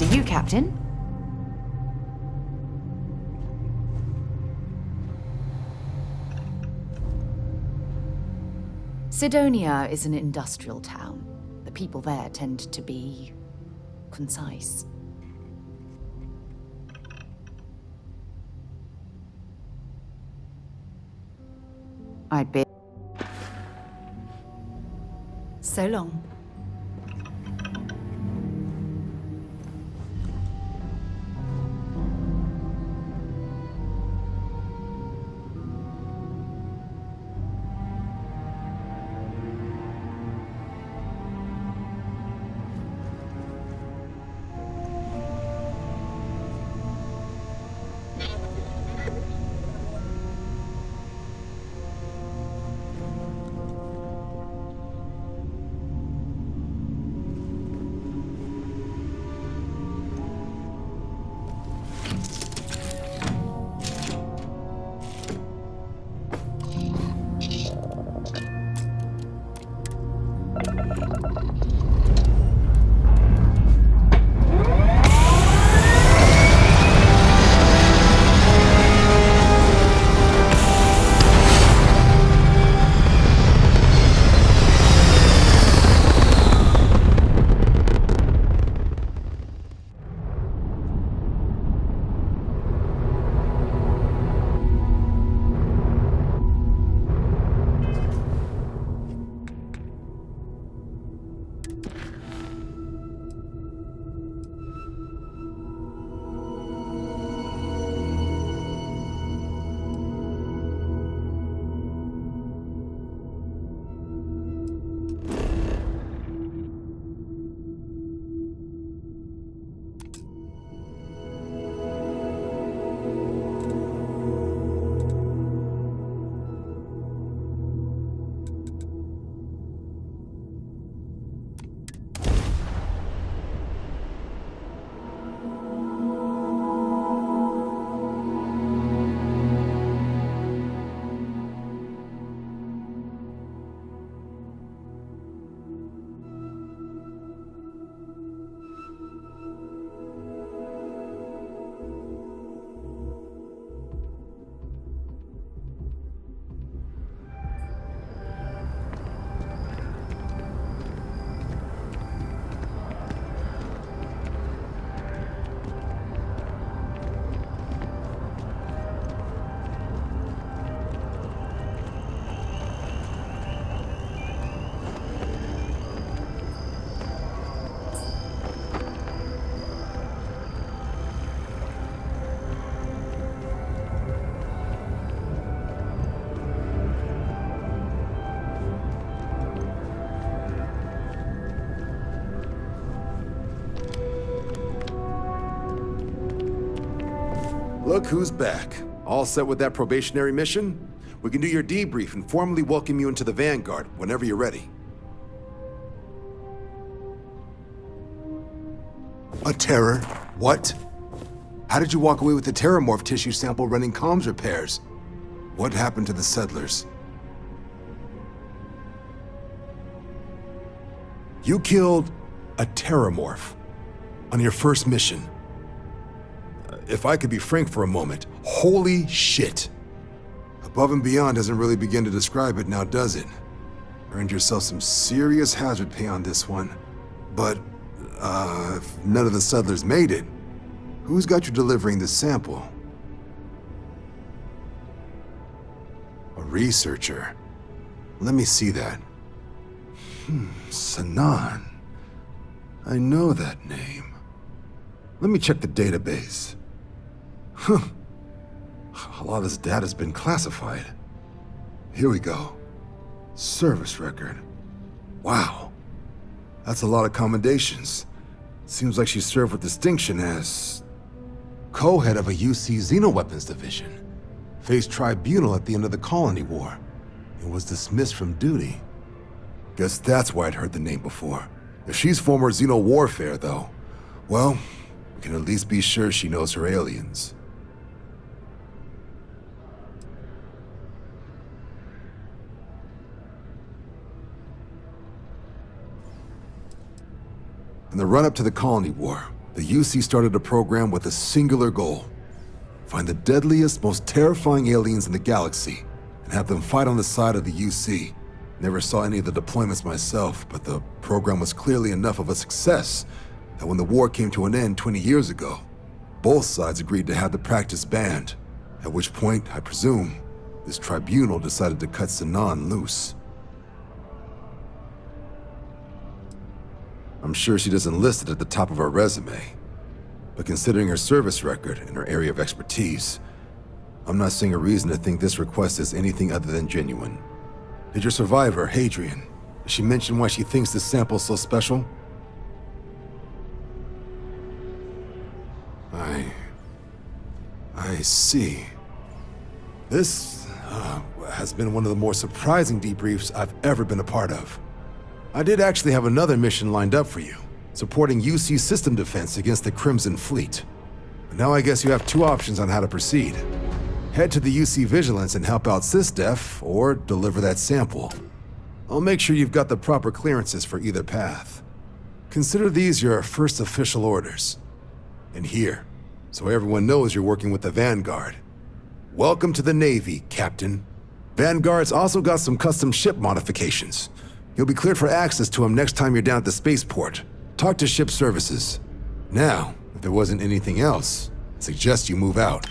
Do you, Captain? Sidonia is an industrial town. The people there tend to be concise. I'd be... So long. Look who's back. All set with that probationary mission? We can do your debrief and formally welcome you into the Vanguard whenever you're ready. A terror? What? How did you walk away with the terramorph tissue sample running comms repairs? What happened to the settlers? You killed a terramorph on your first mission. If I could be frank for a moment, holy shit. Above and beyond doesn't really begin to describe it now, does it? Earned yourself some serious hazard pay on this one. But, if none of the settlers made it, who's got you delivering this sample? A researcher. Let me see that. Sanan. I know that name. Let me check the database. A lot of this data's been classified. Here we go. Service record. Wow. That's a lot of commendations. Seems like she served with distinction as co-head of a UC Xenoweapons division. Faced tribunal at the end of the Colony War and was dismissed from duty. Guess that's why I'd heard the name before. If she's former Xeno warfare, though, well, we can at least be sure she knows her aliens. In the run-up to the Colony War, the UC started a program with a singular goal. Find the deadliest, most terrifying aliens in the galaxy and have them fight on the side of the UC. Never saw any of the deployments myself, but the program was clearly enough of a success that when the war came to an end 20 years ago, both sides agreed to have the practice banned, at which point, I presume, this tribunal decided to cut Sanan loose. I'm sure she doesn't list it at the top of her resume, but considering her service record and her area of expertise, I'm not seeing a reason to think this request is anything other than genuine. Did your survivor, Hadrian, did she mention why she thinks this sample's so special? I see. This has been one of the more surprising debriefs I've ever been a part of. I did actually have another mission lined up for you, supporting UC system defense against the Crimson Fleet. But now I guess you have two options on how to proceed. Head to the UC Vigilance and help out SysDef, or deliver that sample. I'll make sure you've got the proper clearances for either path. Consider these your first official orders. And here, so everyone knows you're working with the Vanguard. Welcome to the Navy, Captain. Vanguard's also got some custom ship modifications. You'll be cleared for access to them next time you're down at the spaceport. Talk to ship services. Now, if there wasn't anything else, I suggest you move out.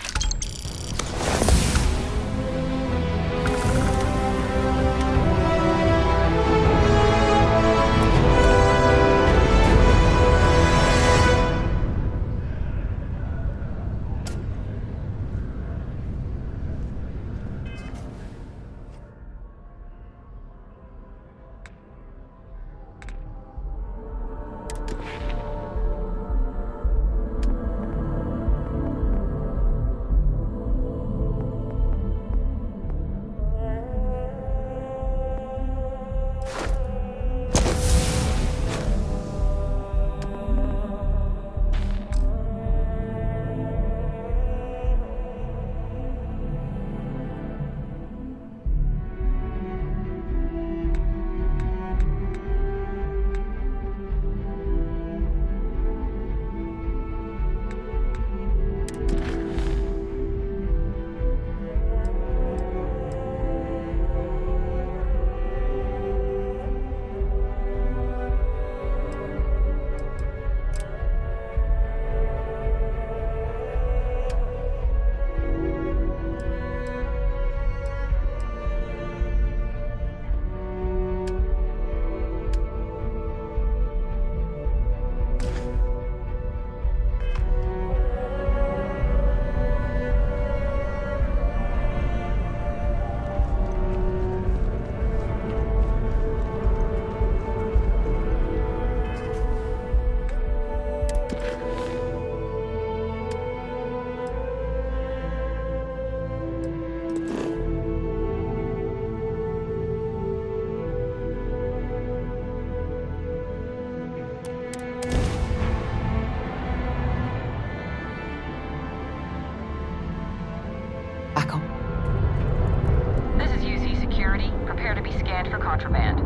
contraband.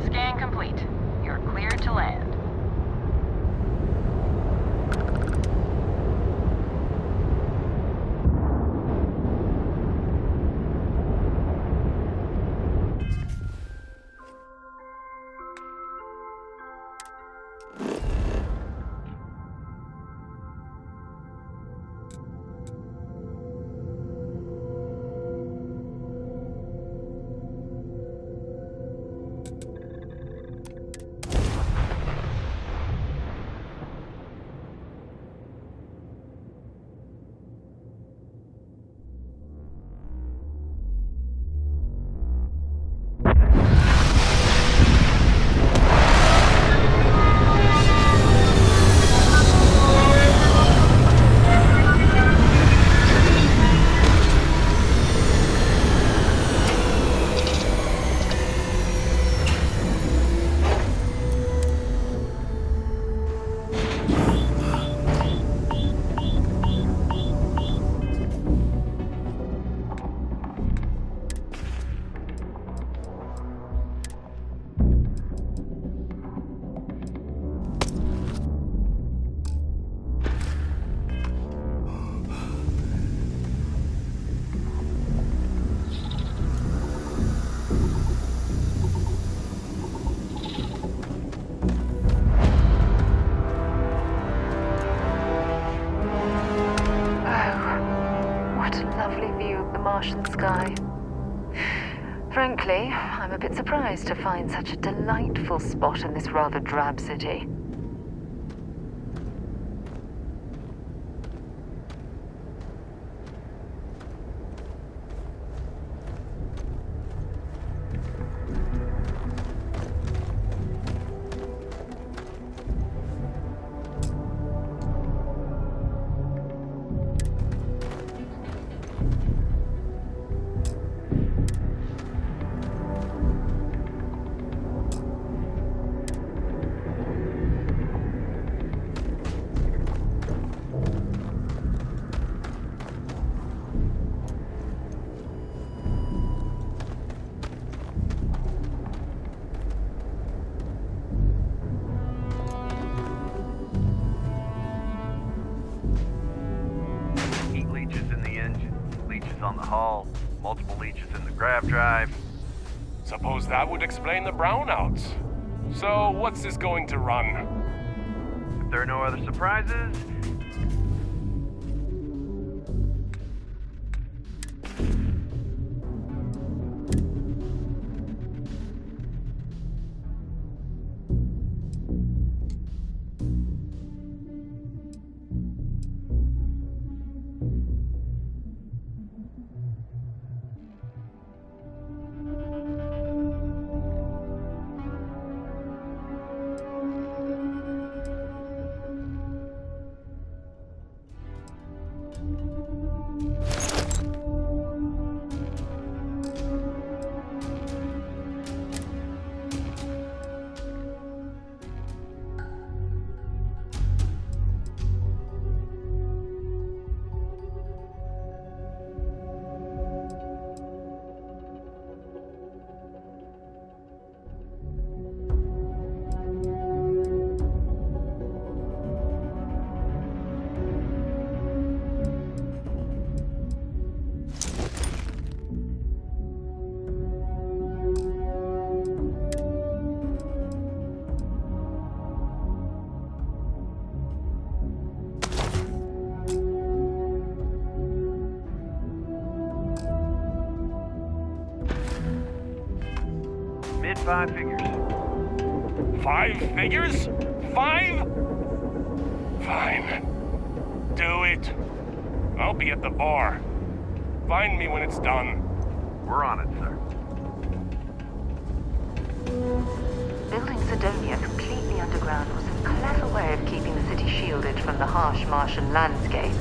Scan complete. You're cleared to land. Martian sky. Frankly, I'm a bit surprised to find such a delightful spot in this rather drab city. On the hull, multiple leeches in the grav drive. Suppose that would explain the brownouts. So, what's this going to run? If there are no other surprises, mid-five figures. 5 figures? 5? Fine. Do it. I'll be at the bar. Find me when it's done. We're on it, sir. Building Sidonia completely underground was a clever way of keeping the city shielded from the harsh Martian landscape.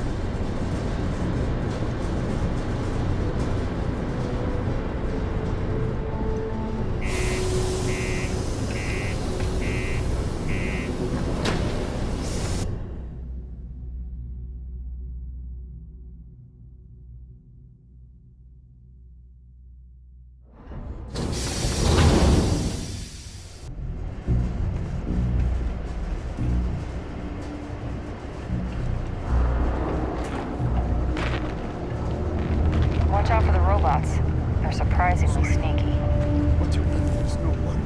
Watch out for the robots. They're surprisingly sneaky. What's your There's no work.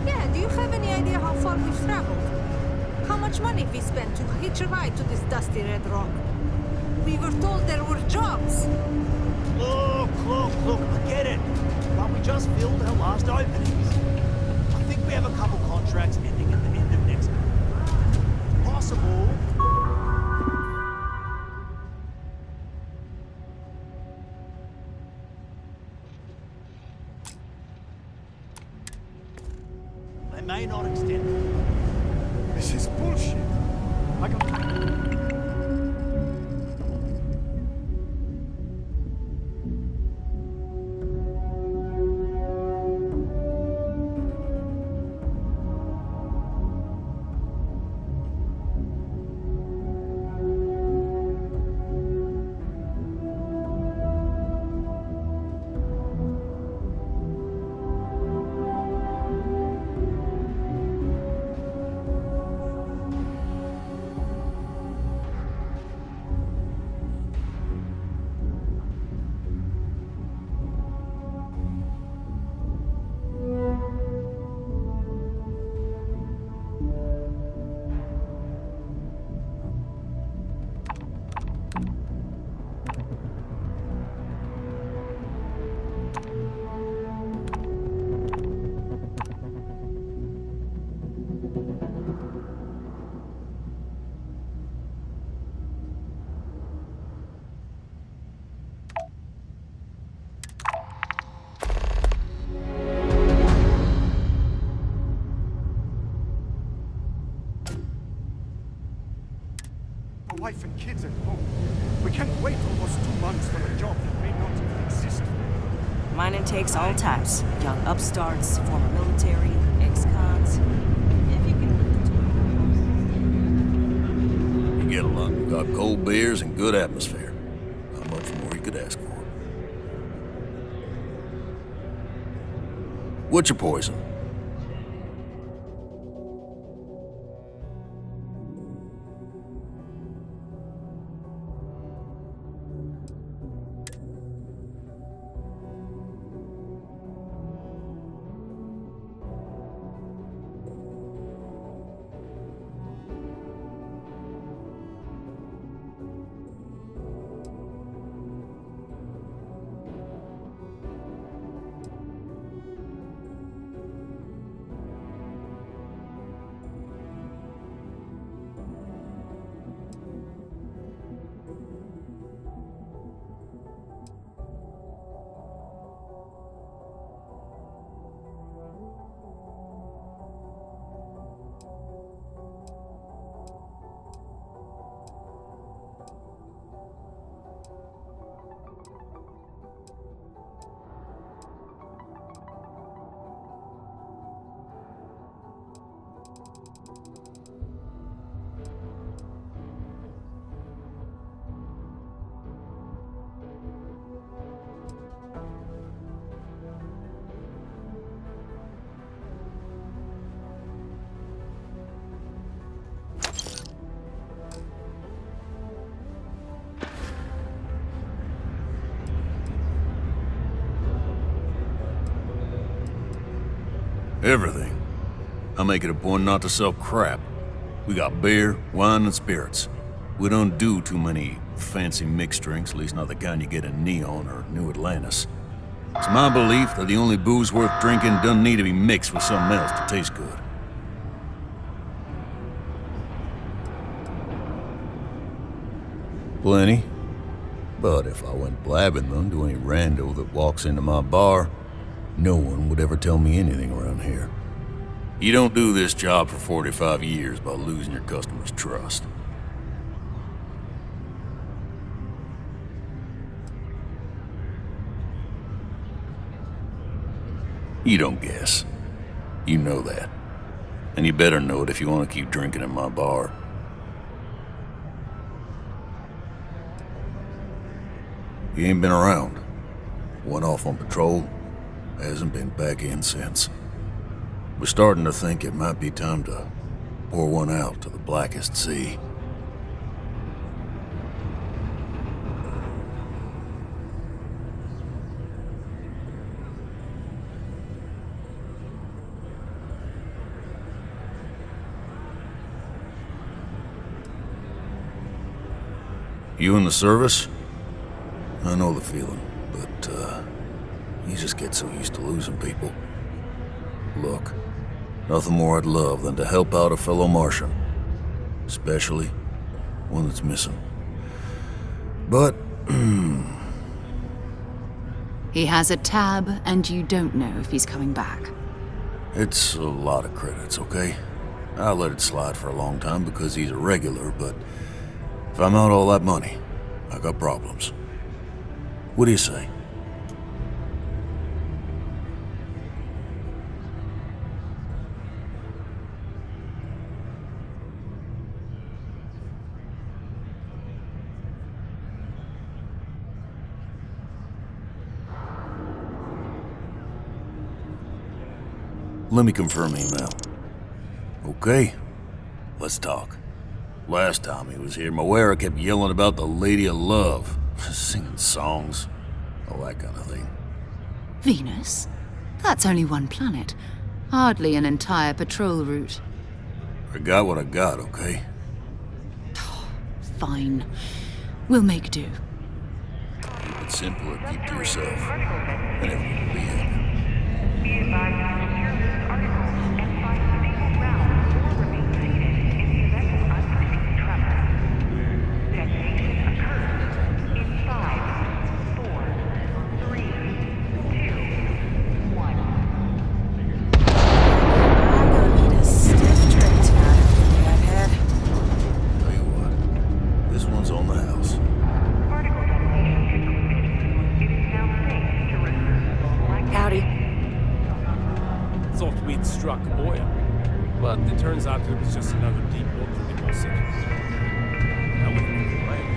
Yeah, do you have any idea how far we've traveled? How much money we spent to hitch a ride to this dusty red rock? We were told there were jobs. Look, I get it. But we just filled our last openings. I think we have a couple contracts ending at the end of next month. Possible. They may not extend. This is bullshit. I got... Wife and kids at home. We can't wait almost 2 months for a job that may not even exist. Mining takes all types. Young upstarts, former military, ex-cons. If you can... You get along. We've got cold beers and good atmosphere. Not much more you could ask for. What's your poison? Everything. I make it a point not to sell crap. We got beer, wine, and spirits. We don't do too many fancy mixed drinks, at least not the kind you get in Neon or New Atlantis. It's my belief that the only booze worth drinking doesn't need to be mixed with something else to taste good. Plenty. But if I went blabbing them to any rando that walks into my bar, no one would ever tell me anything around here. You don't do this job for 45 years by losing your customers' trust. You don't guess. You know that. And you better know it if you want to keep drinking at my bar. He ain't been around. Went off on patrol. Hasn't been back in since. We're starting to think it might be time to pour one out to the blackest sea. You in the service? I know the feeling, but, you just get so used to losing people. Look, nothing more I'd love than to help out a fellow Martian. Especially one that's missing. But, He has a tab, and you don't know if he's coming back. it's a lot of credits, okay? I let it slide for a long time because he's a regular, but if I'm out all that money, I got problems. What do you say? Let me confirm email. Okay, let's talk. Last time he was here, Moira kept yelling about the Lady of Love, singing songs, all that kind of thing. Venus? That's only one planet. Hardly an entire patrol route. I got what I got, okay? Fine. We'll make do. Keep it simple or keep to yourself. And everyone will be happy. Struck oil, but it turns out it was just another deep water deposit. That would make it right.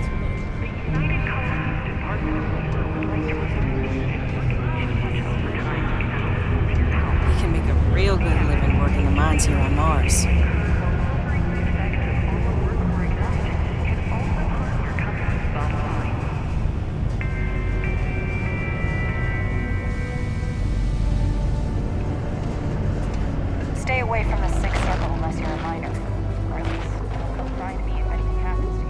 We can make a real good living working the mines here on Mars. Stay away from the Sixth Circle unless you're a minor. Or at least, come find me if anything happens to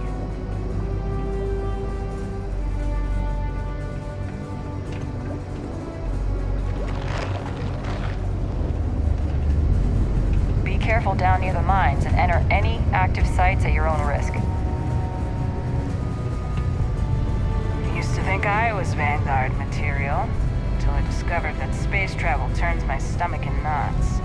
you. Be careful down near the mines and enter any active sites at your own risk. Used to think I was Vanguard material, until I discovered that space travel turns my stomach in knots.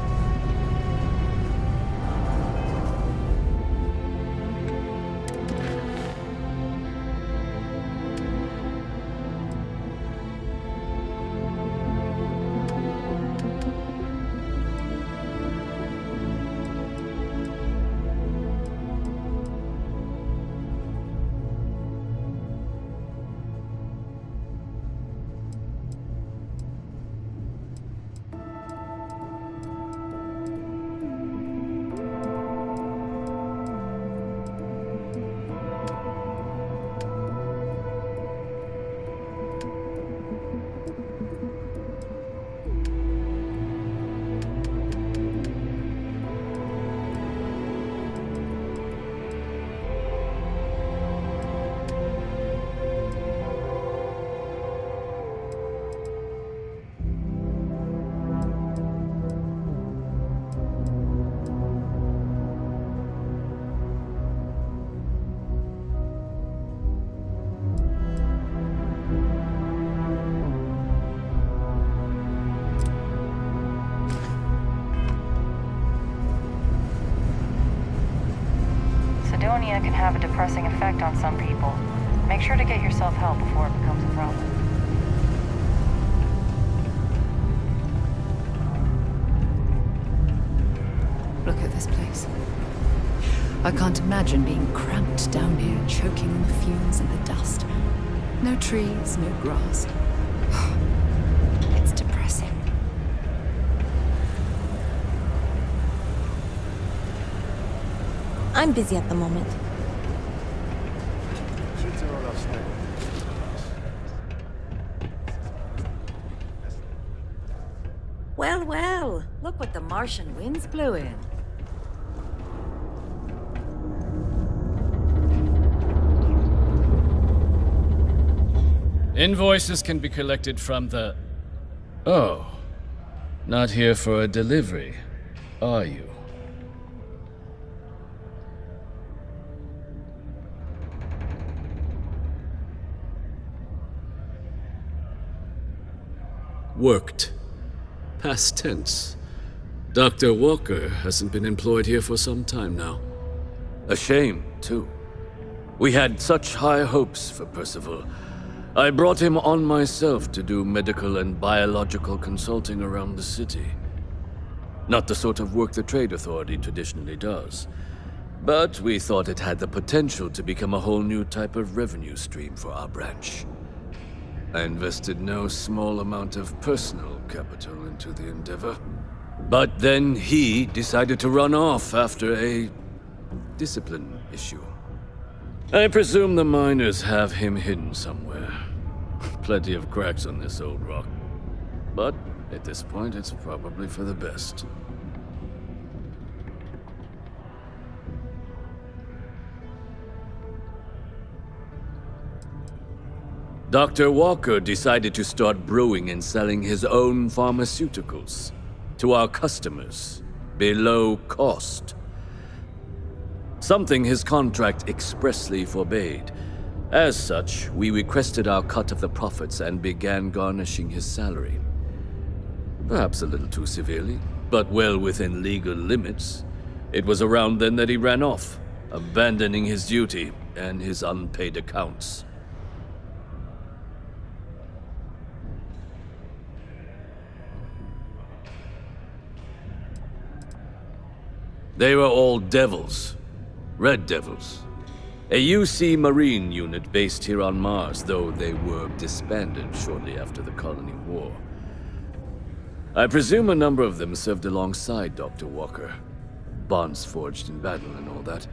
Sidonia can have a depressing effect on some people. Make sure to get yourself help before it becomes a problem. Look at this place. I can't imagine being cramped down here, choking on the fumes and the dust. No trees, no grass. It's depressing. I'm busy at the moment. Well, well, look what the Martian winds blew in. Invoices can be collected from the... Oh. Not here for a delivery, are you? Worked. Past tense. Dr. Walker hasn't been employed here for some time now. A shame, too. We had such high hopes for Percival. I brought him on myself to do medical and biological consulting around the city. Not the sort of work the Trade Authority traditionally does. But we thought it had the potential to become a whole new type of revenue stream for our branch. I invested no small amount of personal capital into the endeavor. But then he decided to run off after a discipline issue. I presume the miners have him hidden somewhere. Plenty of cracks on this old rock. But at this point, it's probably for the best. Dr. Walker decided to start brewing and selling his own pharmaceuticals to our customers below cost. Something his contract expressly forbade. As such, we requested our cut of the profits and began garnishing his salary. Perhaps a little too severely, but well within legal limits. It was around then that he ran off, abandoning his duty and his unpaid accounts. They were all devils. Red Devils. A UC Marine unit based here on Mars, though they were disbanded shortly after the Colony War. I presume a number of them served alongside Dr. Walker. Bonds forged in battle and all that.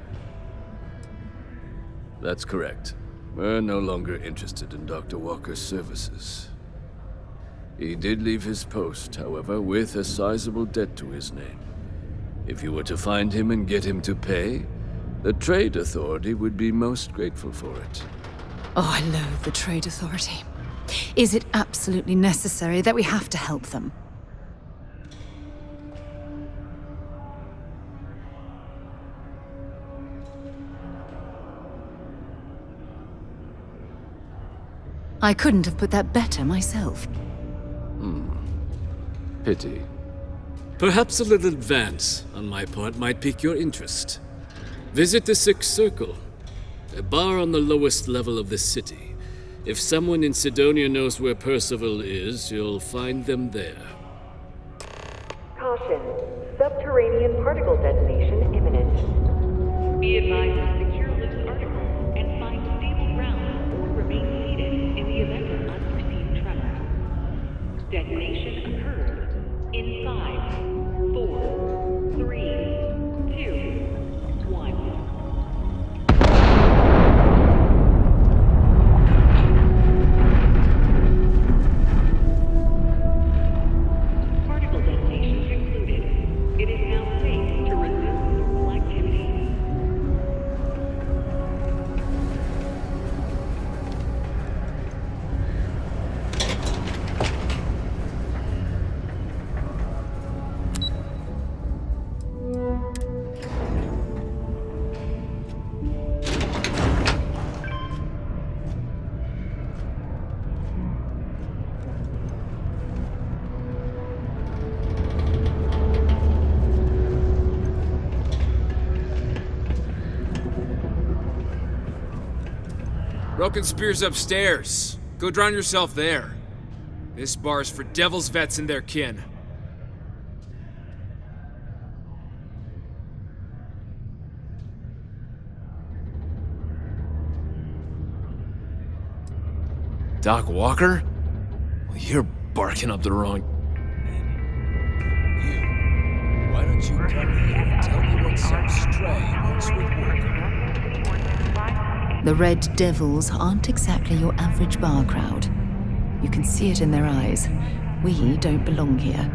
That's correct. We're no longer interested in Dr. Walker's services. He did leave his post, however, with a sizable debt to his name. If you were to find him and get him to pay, the Trade Authority would be most grateful for it. Oh, I loathe the Trade Authority. Is it absolutely necessary that we have to help them? I couldn't have put that better myself. Pity. Perhaps a little advance on my part might pique your interest. Visit the Sixth Circle, a bar on the lowest level of the city. If someone in Sidonia knows where Percival is, you'll find them there. Caution. Subterranean particle detonation imminent. Be advised to secure this article and find stable ground or remain seated in the event of unforeseen tremor. Detonation occurred in 5, 4, 3, 2, 1. Particle detonation concluded. It is now safe to resume normal activity. Broken Spear's upstairs. Go drown yourself there. This bar's for Devil's vets and their kin. Doc Walker? Well, you're barking up the wrong... Why don't you come here and tell me what some stray wants with Walker? The Red Devils aren't exactly your average bar crowd. You can see it in their eyes. We don't belong here.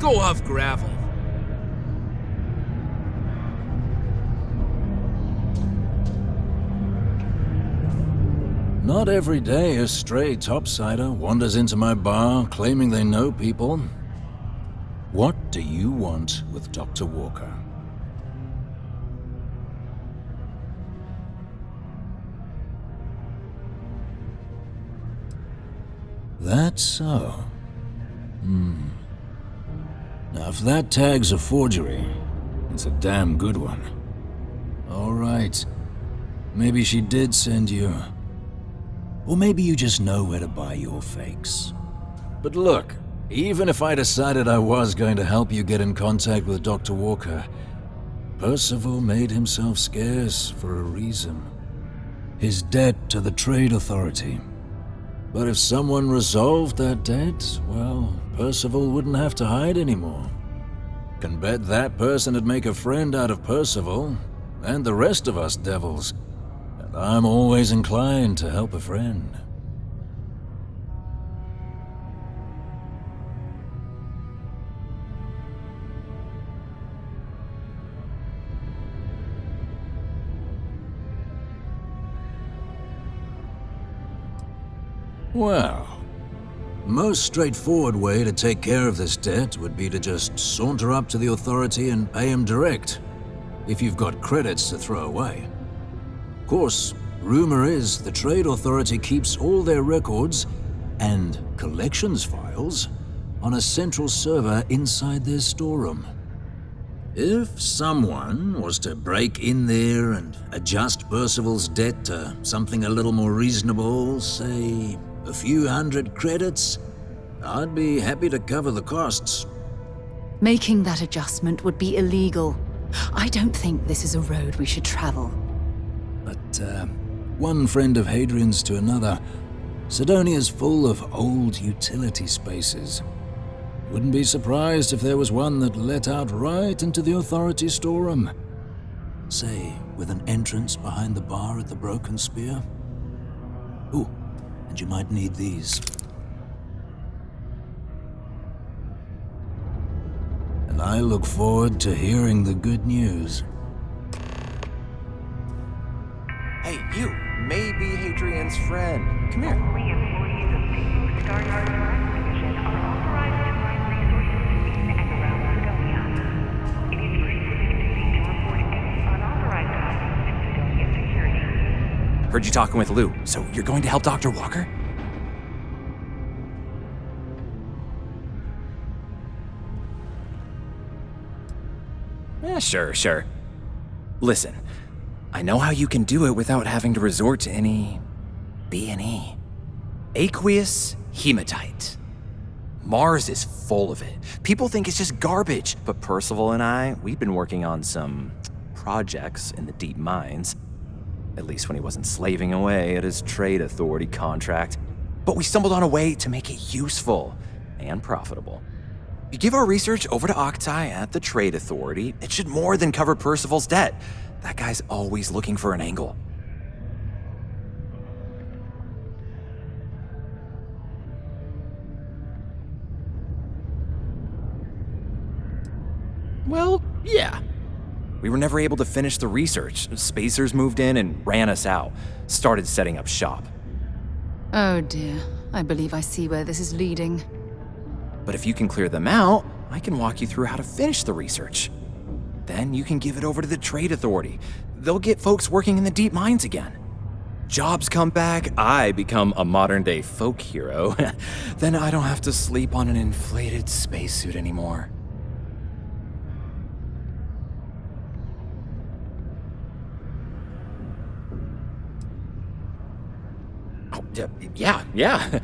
Go huff gravel. Not every day a stray topsider wanders into my bar claiming they know people. What do you want with Dr. Walker? That's so. Now, if that tag's a forgery, it's a damn good one. All right. Maybe she did send you. Or maybe you just know where to buy your fakes. But look, even if I decided I was going to help you get in contact with Dr. Walker, Percival made himself scarce for a reason. His debt to the Trade Authority. But if someone resolved that debt, well, Percival wouldn't have to hide anymore. Can bet that person would make a friend out of Percival, and the rest of us devils. And I'm always inclined to help a friend. Well, most straightforward way to take care of this debt would be to just saunter up to the authority and pay him direct, if you've got credits to throw away. Of course, rumor is the Trade Authority keeps all their records and collections files on a central server inside their storeroom. If someone was to break in there and adjust Percival's debt to something a little more reasonable, say a few hundred credits, I'd be happy to cover the costs. Making that adjustment would be illegal. I don't think this is a road we should travel. But, one friend of Hadrian's to another, Sidonia's full of old utility spaces. Wouldn't be surprised if there was one that let out right into the authority storeroom. Say, with an entrance behind the bar at the Broken Spear. Ooh, and you might need these. And I look forward to hearing the good news. Hey, you may be Hadrian's friend. Come here. Only employees of the Starfield Division are authorized to find resources in and around Sidonia. It is your civic duty to report any unauthorized items to Sidonia security. Heard you talking with Lou, so you're going to help Dr. Walker? Yeah, sure. Listen, I know how you can do it without having to resort to any B&E. Aqueous hematite. Mars is full of it. People think it's just garbage, but Percival and I, we've been working on some projects in the deep mines. At least when he wasn't slaving away at his Trade Authority contract. But we stumbled on a way to make it useful and profitable. You give our research over to Octai at the Trade Authority, it should more than cover Percival's debt. That guy's always looking for an angle. Well, yeah. We were never able to finish the research. Spacers moved in and ran us out. Started setting up shop. Oh dear. I believe I see where this is leading. But if you can clear them out, I can walk you through how to finish the research. Then you can give it over to the Trade Authority. They'll get folks working in the deep mines again. Jobs come back, I become a modern-day folk hero. Then I don't have to sleep on an inflated spacesuit anymore. Oh, yeah.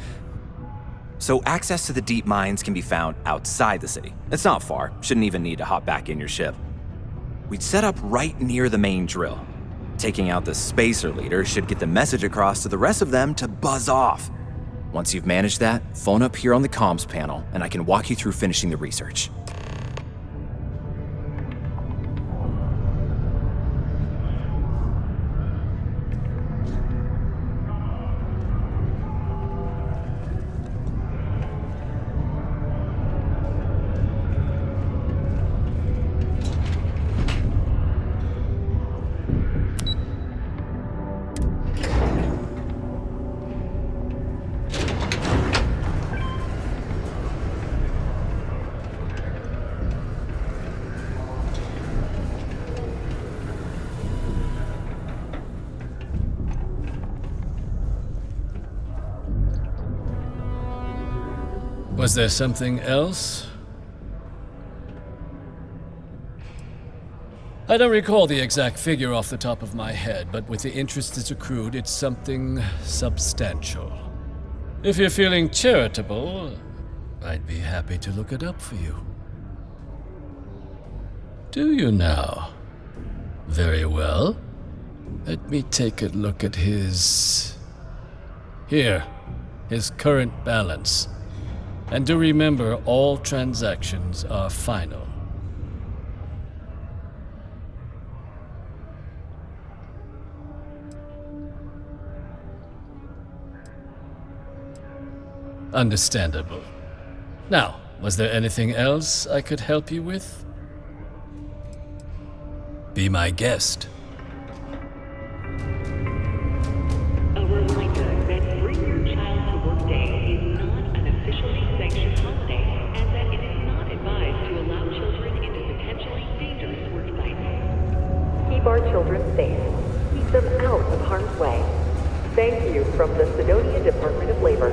So access to the deep mines can be found outside the city. It's not far. Shouldn't even need to hop back in your ship. We'd set up right near the main drill. Taking out the spacer leader should get the message across to the rest of them to buzz off. Once you've managed that, phone up here on the comms panel, and I can walk you through finishing the research. Was there something else? I don't recall the exact figure off the top of my head, but with the interest that's accrued, it's something substantial. If you're feeling charitable, I'd be happy to look it up for you. Do you now? Very well. Let me take a look at his... Here, his current balance. And do remember, all transactions are final. Understandable. Now, was there anything else I could help you with? Be my guest. A reminder that Bring Your Child to Work Day is not an officially sanctioned holiday, and that it is not advised to allow children into potentially dangerous work sites. Keep our children safe. Keep them out of harm's way. Thank you from the Sidonia Department of Labor.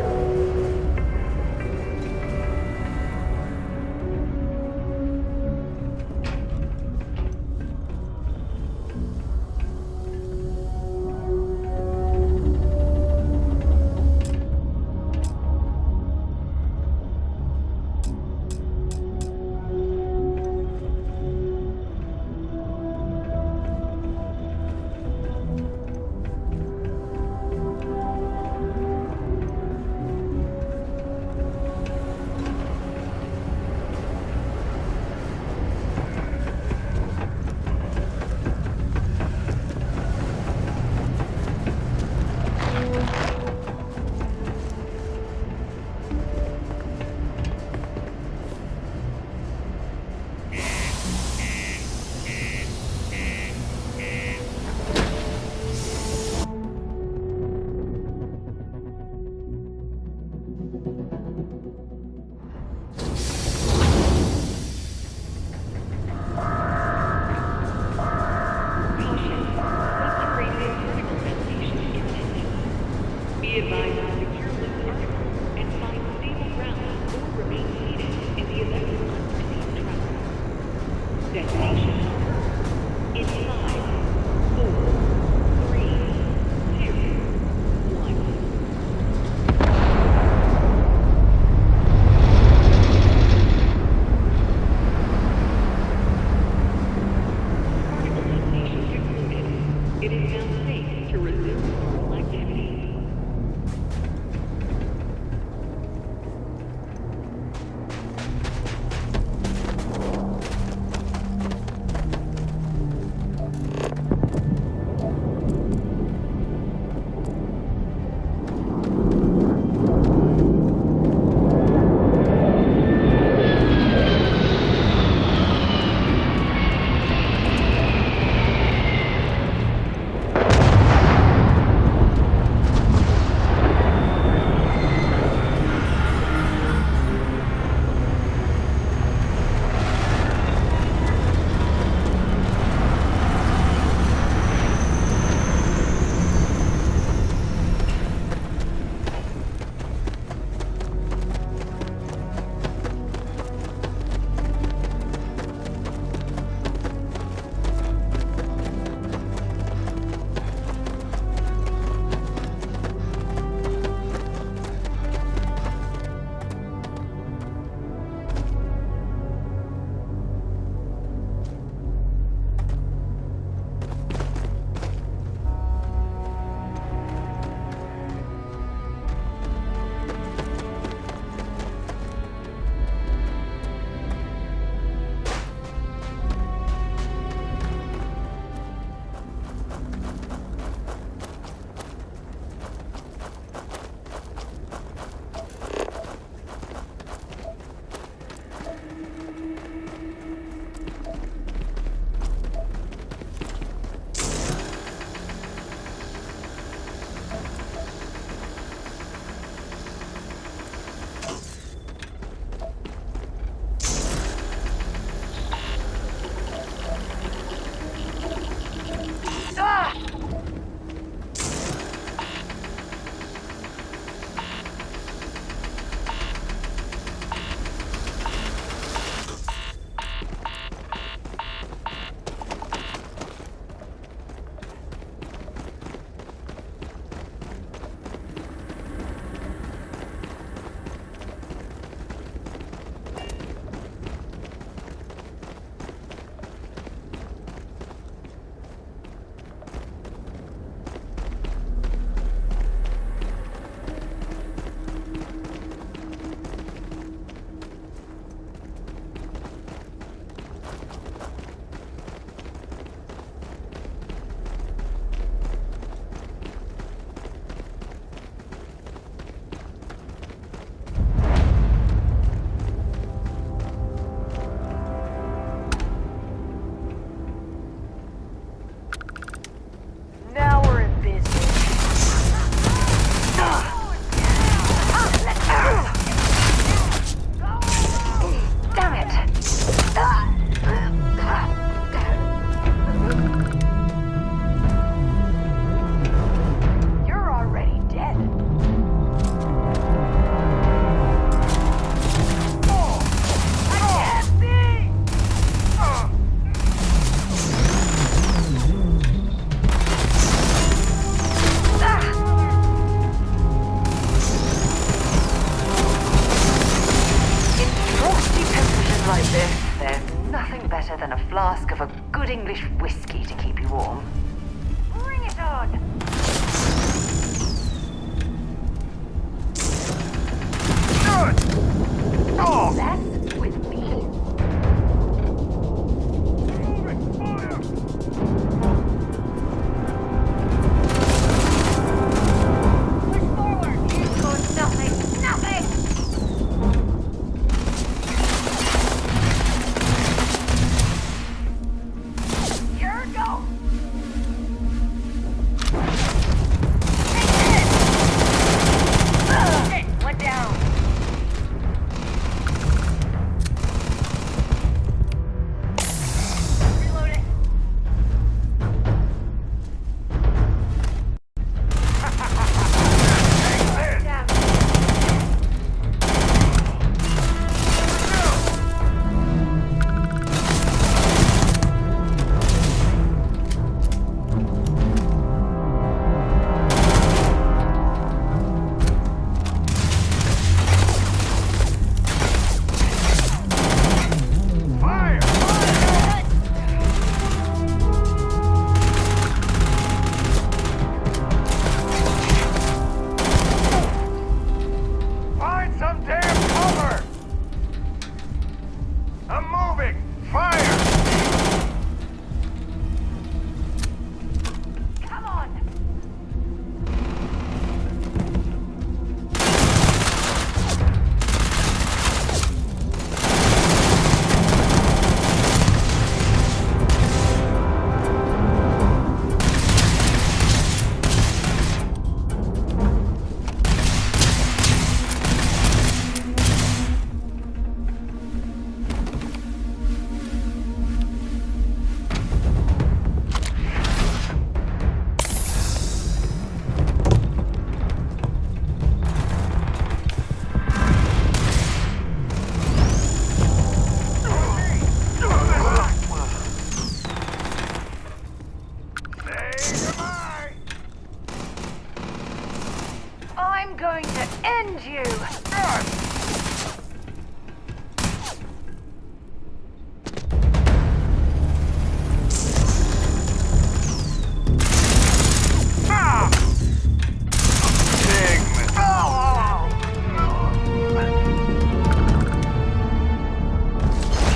going to end you!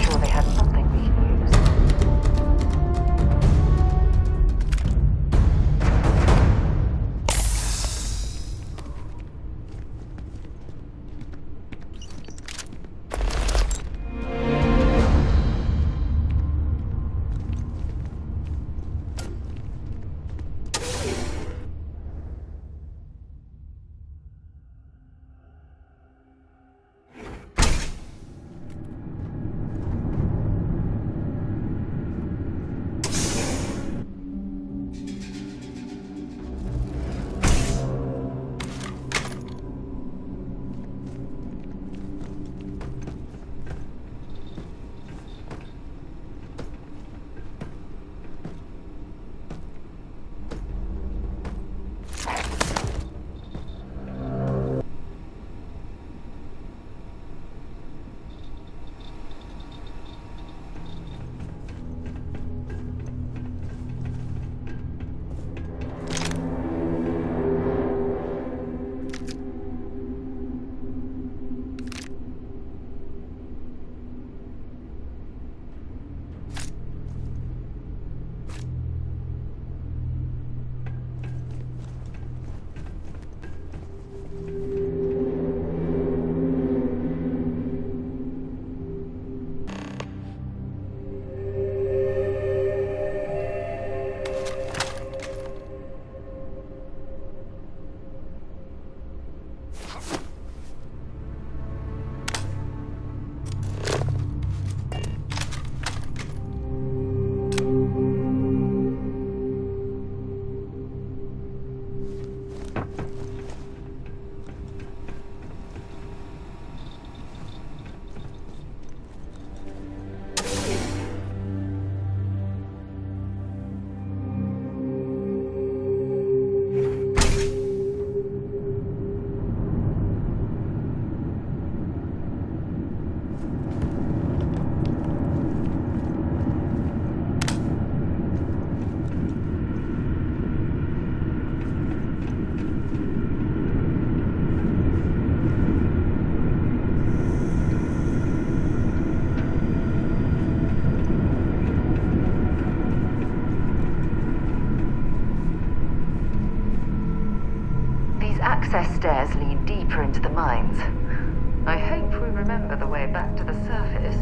Sure they had something we can use. Access stairs lead deeper into the mines. I hope we remember the way back to the surface.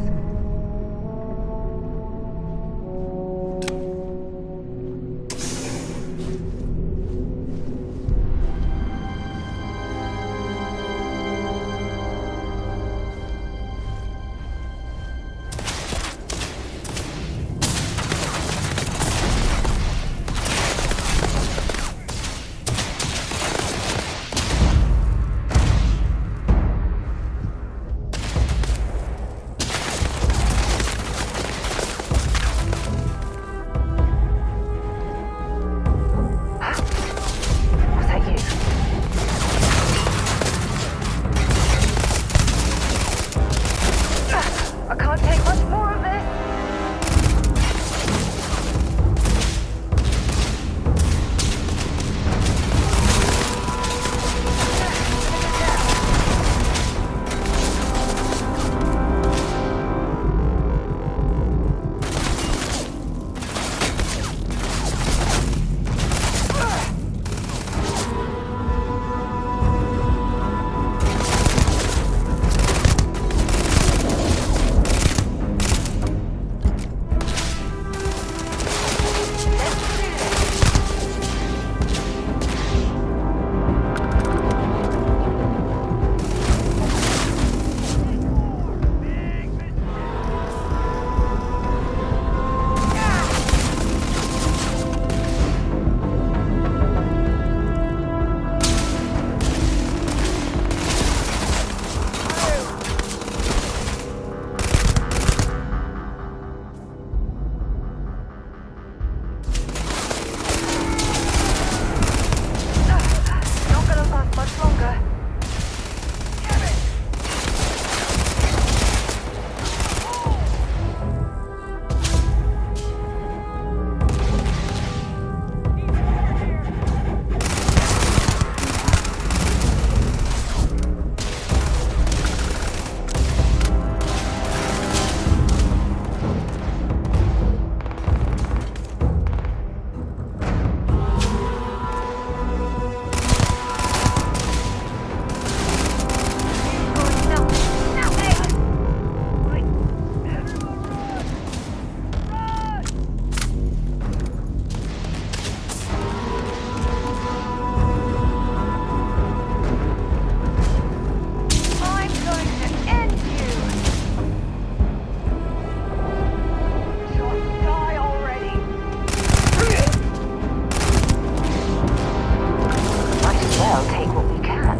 well take what we can.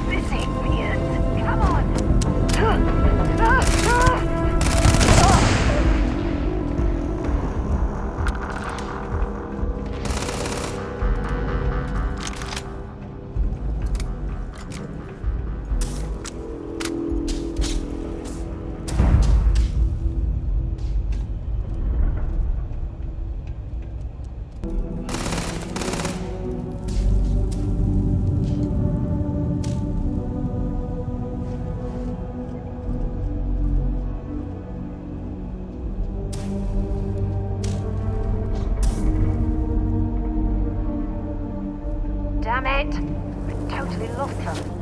This ain't weird. Come on. Damn it! I totally lost them.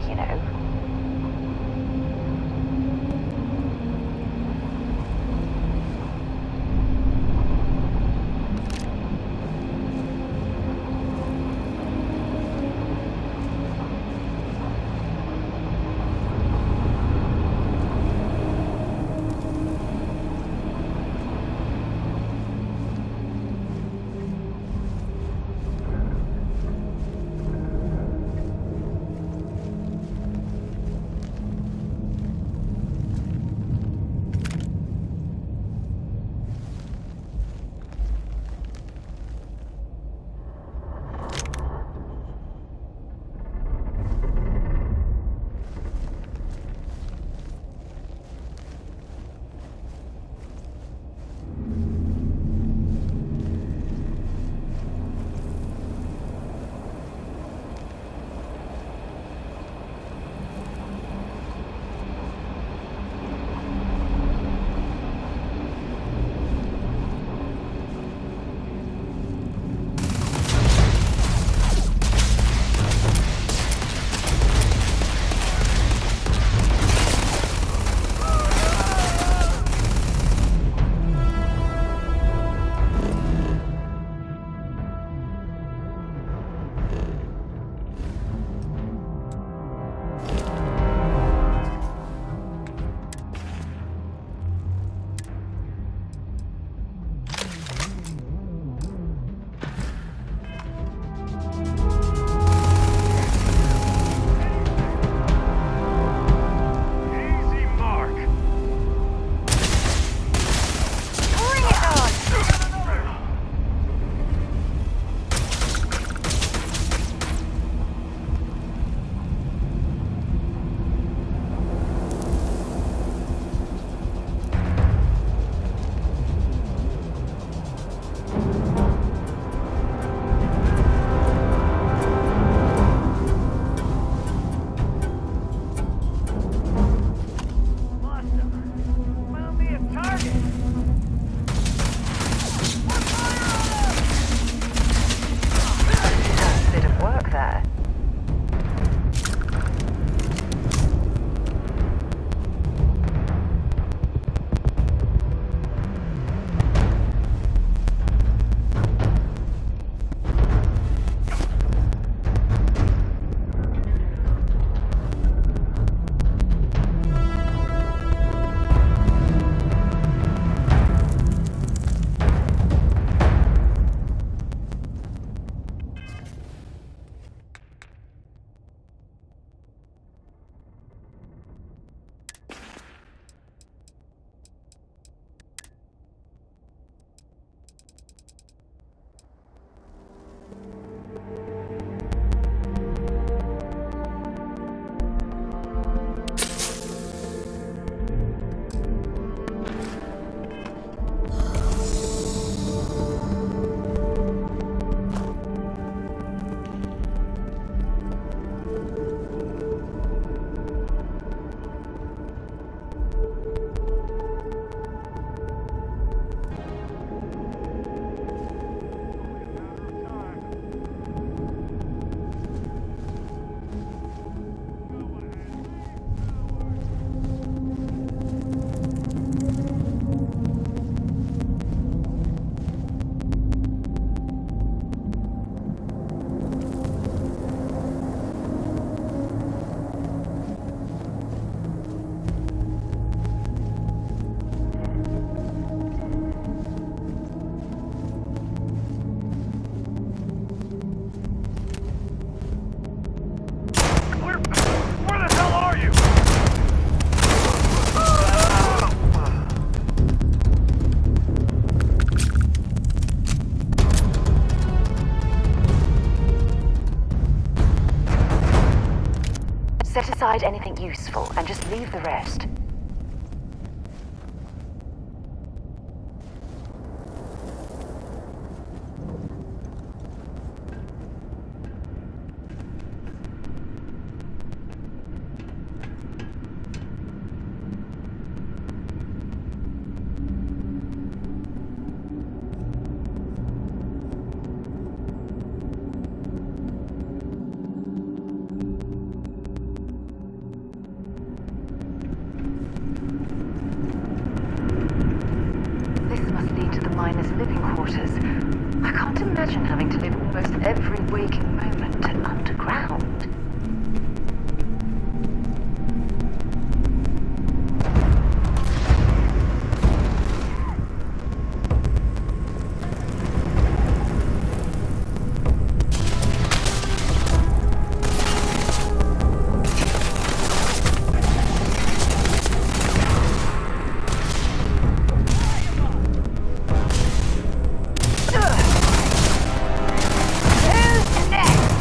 You know. Set aside anything useful and just leave the rest. Miners' living quarters. I can't imagine having to live almost every waking moment underground. Who's next?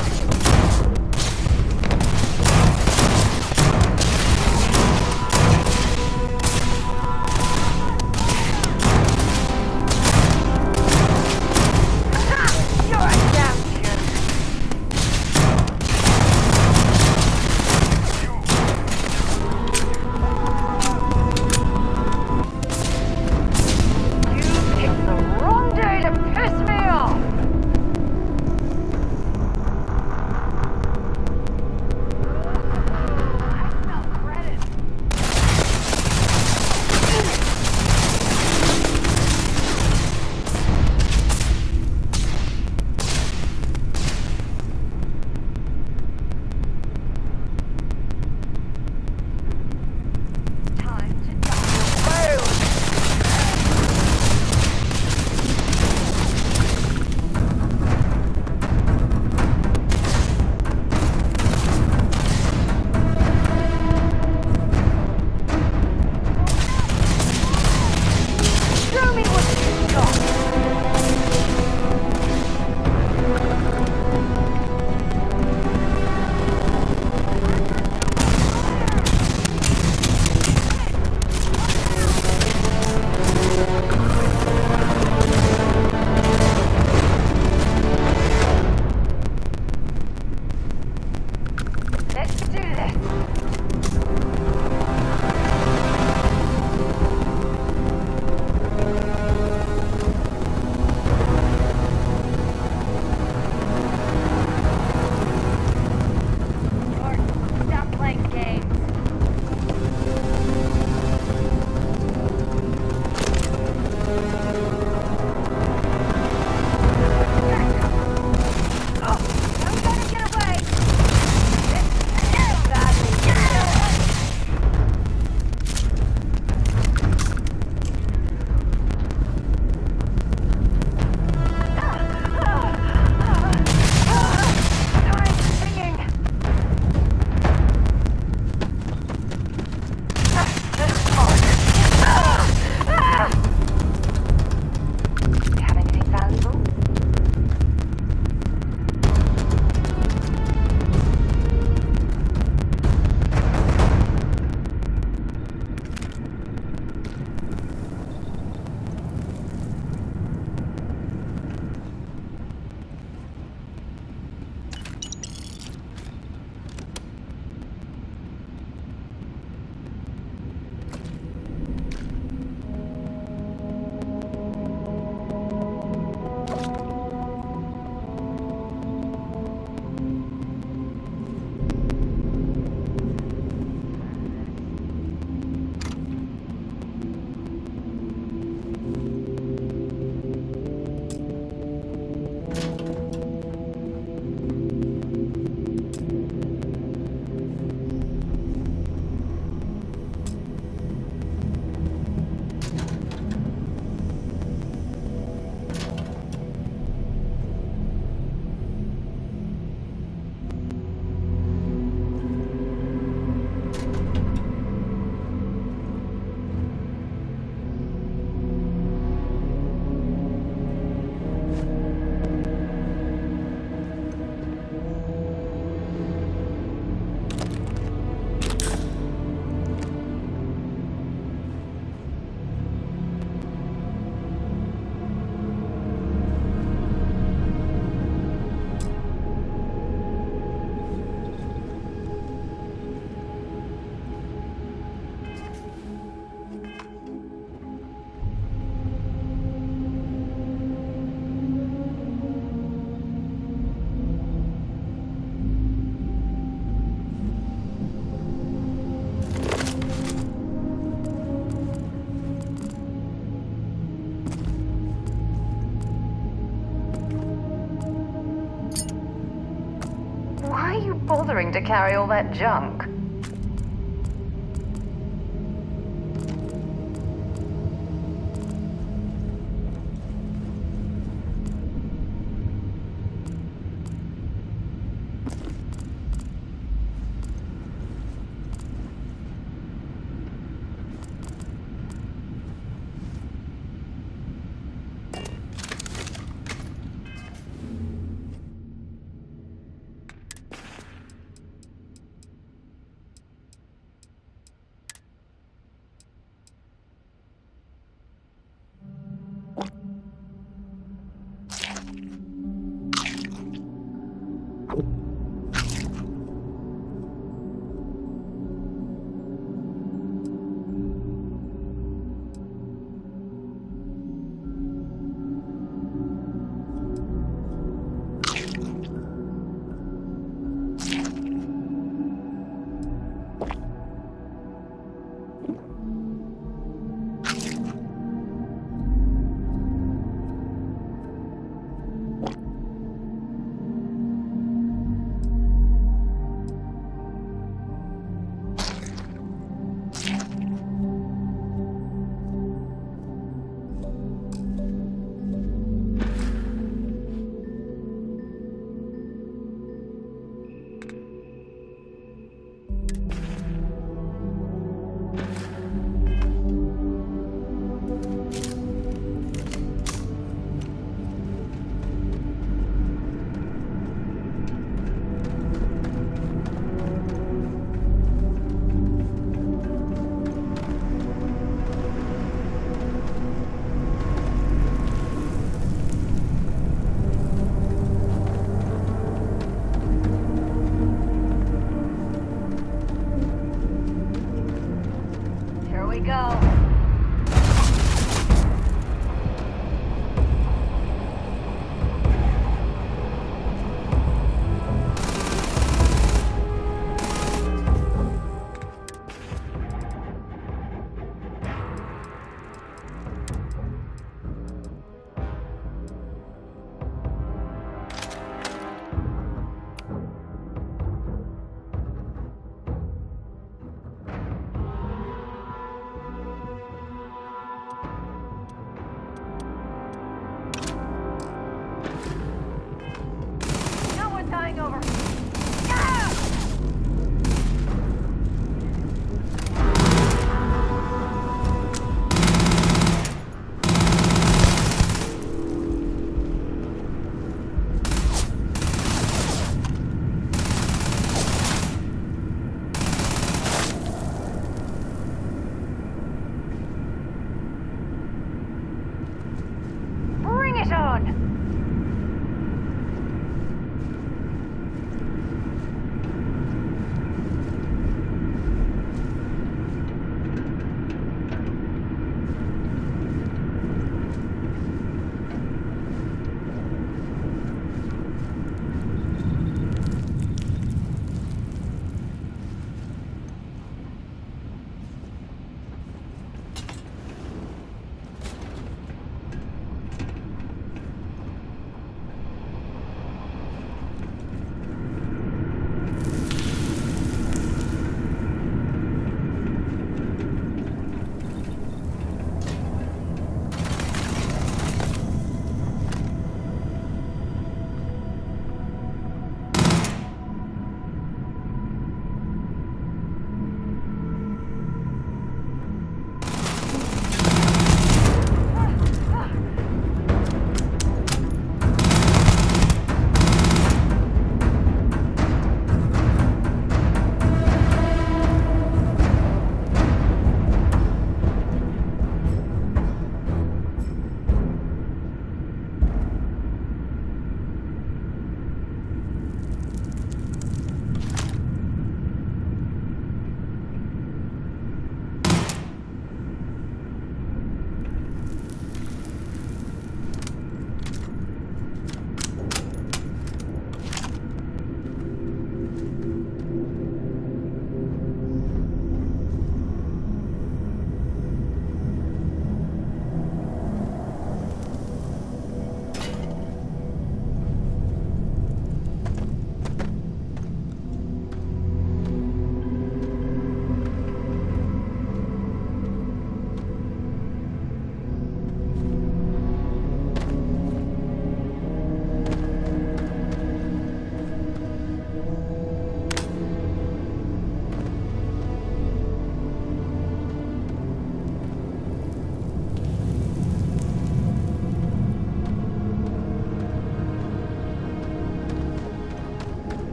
bothering to carry all that junk?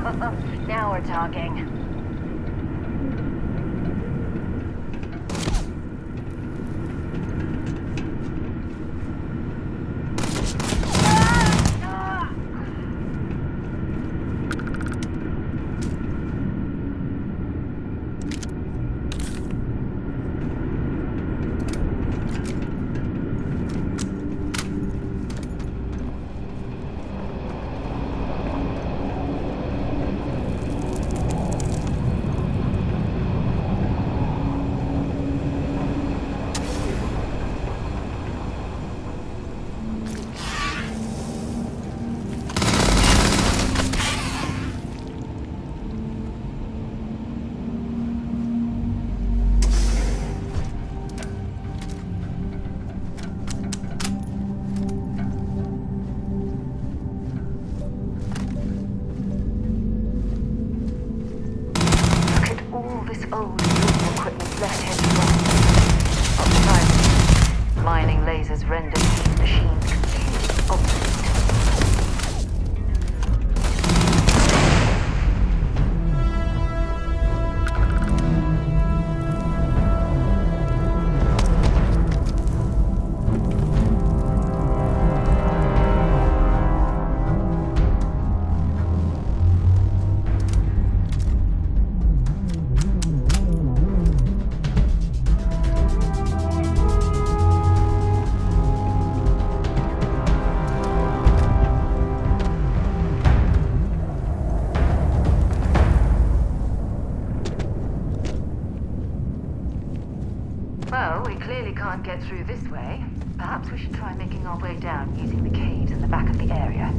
Now we're talking. Lasers render these machines completely obsolete. Well, we clearly can't get through this way. Perhaps we should try making our way down using the caves in the back of the area.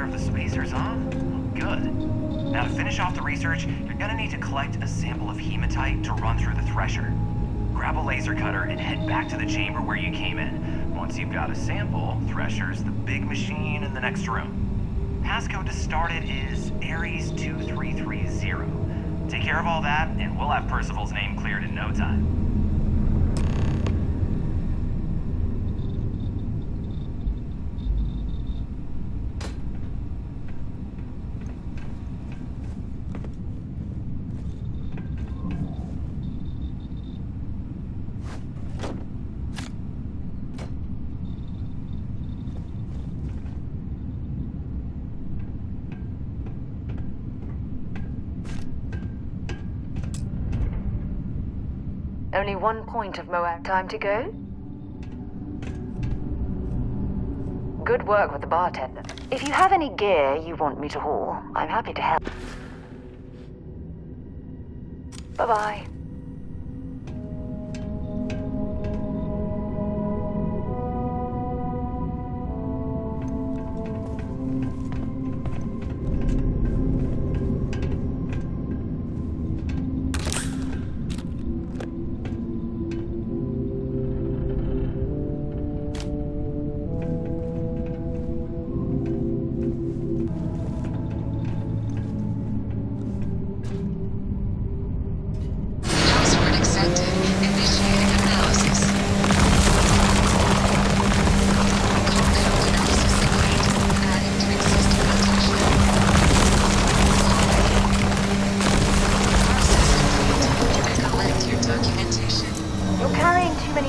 care of the spacers, huh? Good. Now to finish off the research, you're gonna need to collect a sample of hematite to run through the thresher. Grab a laser cutter and head back to the chamber where you came in. Once you've got a sample, Thresher's the big machine in the next room. Passcode to start it is Ares 2330. Take care of all that, and we'll have Percival's name cleared in no time. Only one point of Moab time to go? Good work with the bartender. If you have any gear you want me to haul, I'm happy to help. Bye-bye.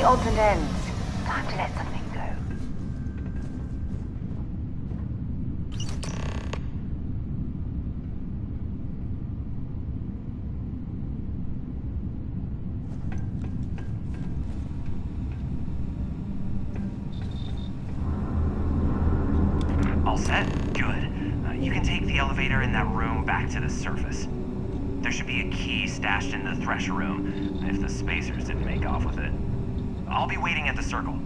Odds and ends. Time to let something go. All set? Good. You can take the elevator in that room back to the surface. There should be a key stashed in the Thresher room, if the spacers didn't make off with it. I'll be waiting at the circle.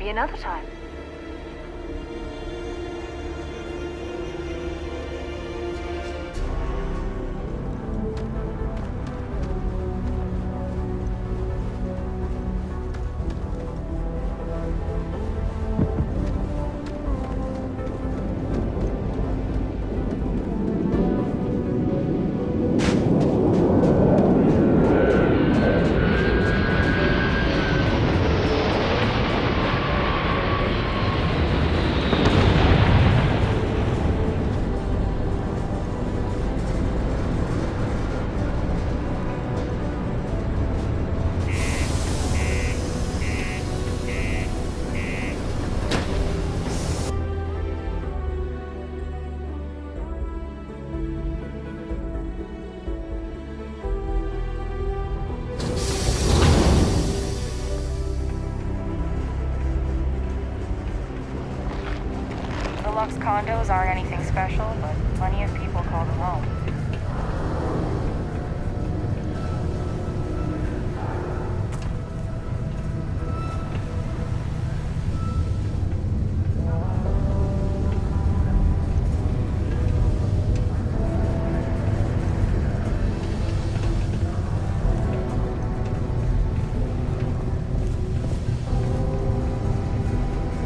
Maybe another time. Deluxe condos aren't anything special, but plenty of people call them home.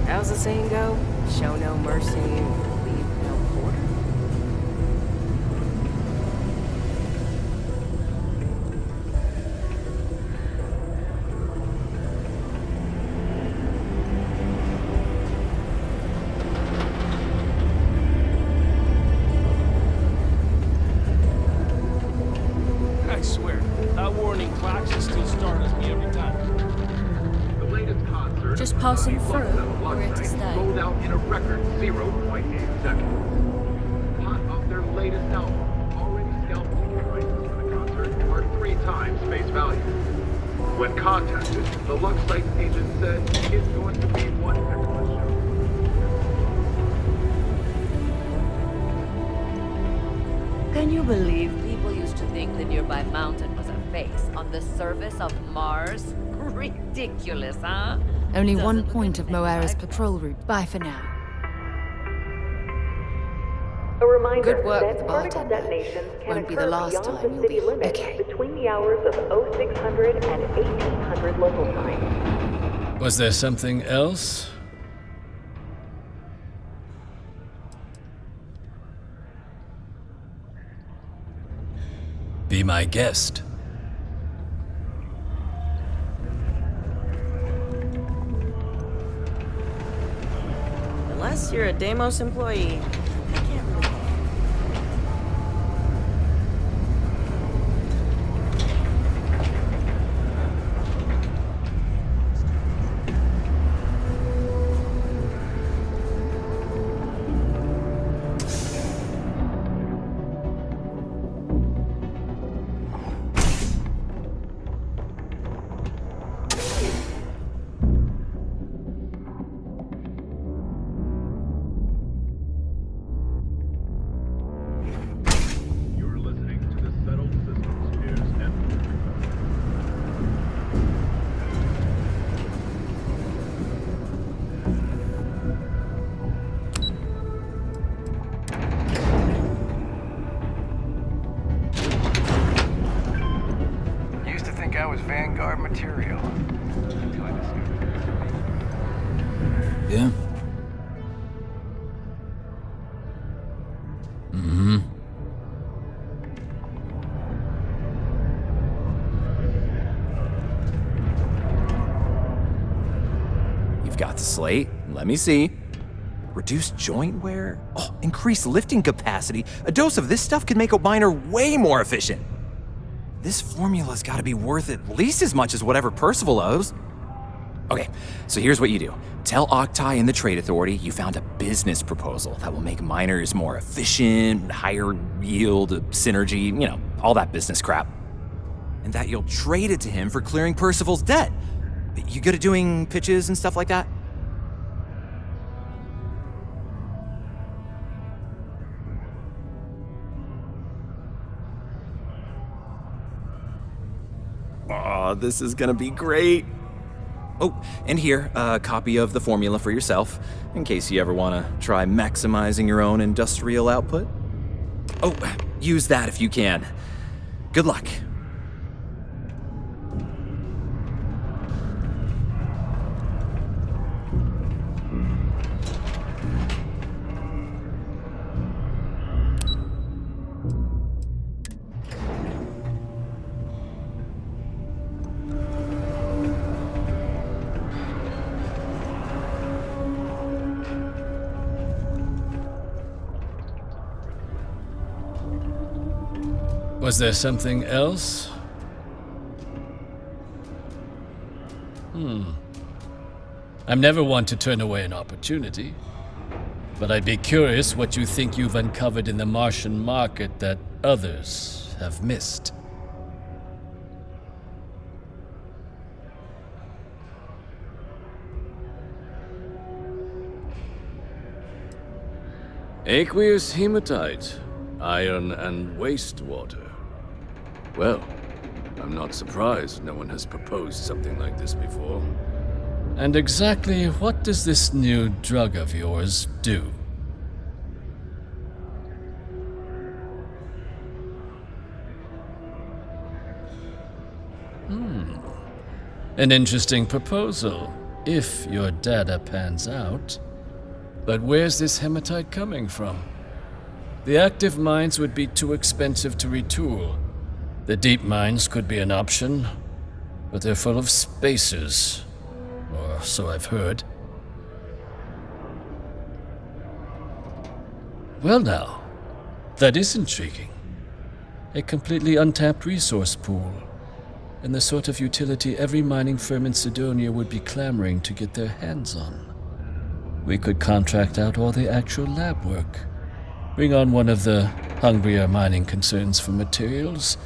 How's the saying go? Show no mercy, leave no quarter? I swear, that warning klaxon still startles me every time. The latest concert. Just passing through. We're here to stay. Sold out in a record 0.8 seconds. Hot off their latest album, already scalped ticket prices for the concert are 3 times face value. When contacted, the Lux Site's agent said it's going to be one heck of a show. Can you believe people used to think the nearby mountain was a face on the surface of Mars? Ridiculous, huh? Only one point of Moira's patrol route. Bye for now. A reminder Good work with the that particle bartender. detonations can Won't be the occur last beyond time the you'll city be- limits okay. between the hours of 0600 and 1800 local time. Was there something else? Be my guest. Unless you're a Deimos employee. I can't really help. You're listening to the Settled Systems News Network. Used to think I was Vanguard material. Until I discovered Yeah? Mm-hmm. You've got the slate. Let me see. Reduced joint wear? Oh, increased lifting capacity. A dose of this stuff could make a miner way more efficient. This formula's gotta be worth at least as much as whatever Percival owes. Okay, so here's what you do. Tell Octai and the Trade Authority you found a business proposal that will make miners more efficient, higher yield, synergy, you know, all that business crap. And that you'll trade it to him for clearing Percival's debt. You good at doing pitches and stuff like that? Oh, this is gonna be great. Oh, and here, a copy of the formula for yourself, in case you ever want to try maximizing your own industrial output. Oh, use that if you can. Good luck. Was there something else? I'm never one to turn away an opportunity, but I'd be curious what you think you've uncovered in the Martian market that others have missed. Aqueous hematite, iron and wastewater. Well, I'm not surprised no one has proposed something like this before. And exactly what does this new drug of yours do? An interesting proposal, if your data pans out. But where's this hematite coming from? The active mines would be too expensive to retool. The deep mines could be an option, but they're full of spacers, or so I've heard. Well now, that is intriguing. A completely untapped resource pool, and the sort of utility every mining firm in Sidonia would be clamoring to get their hands on. We could contract out all the actual lab work, bring on one of the hungrier mining concerns for materials,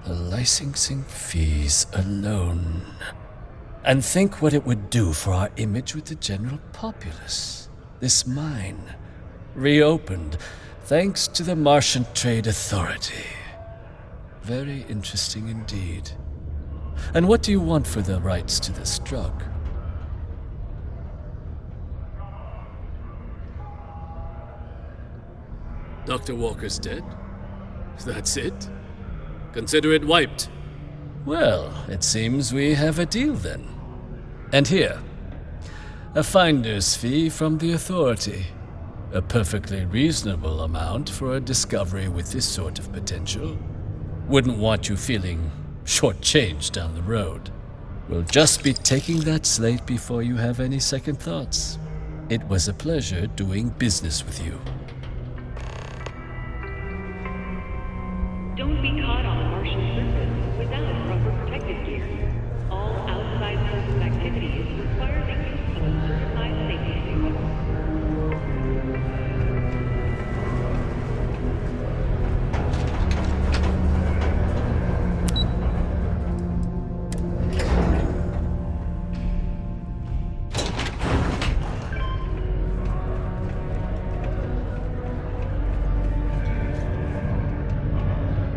the licensing fees alone. And think what it would do for our image with the general populace. This mine, reopened thanks to the Martian Trade Authority. Very interesting indeed. And what do you want for the rights to this drug? Dr. Walker's dead? That's it? Consider it wiped. Well, it seems we have a deal then. And here, a finder's fee from the authority. A perfectly reasonable amount for a discovery with this sort of potential. Wouldn't want you feeling shortchanged down the road. We'll just be taking that slate before you have any second thoughts. It was a pleasure doing business with you. Don't be caught on the Martian surface without proper protective gear. All outside surface activities require the use of a certified safety suit.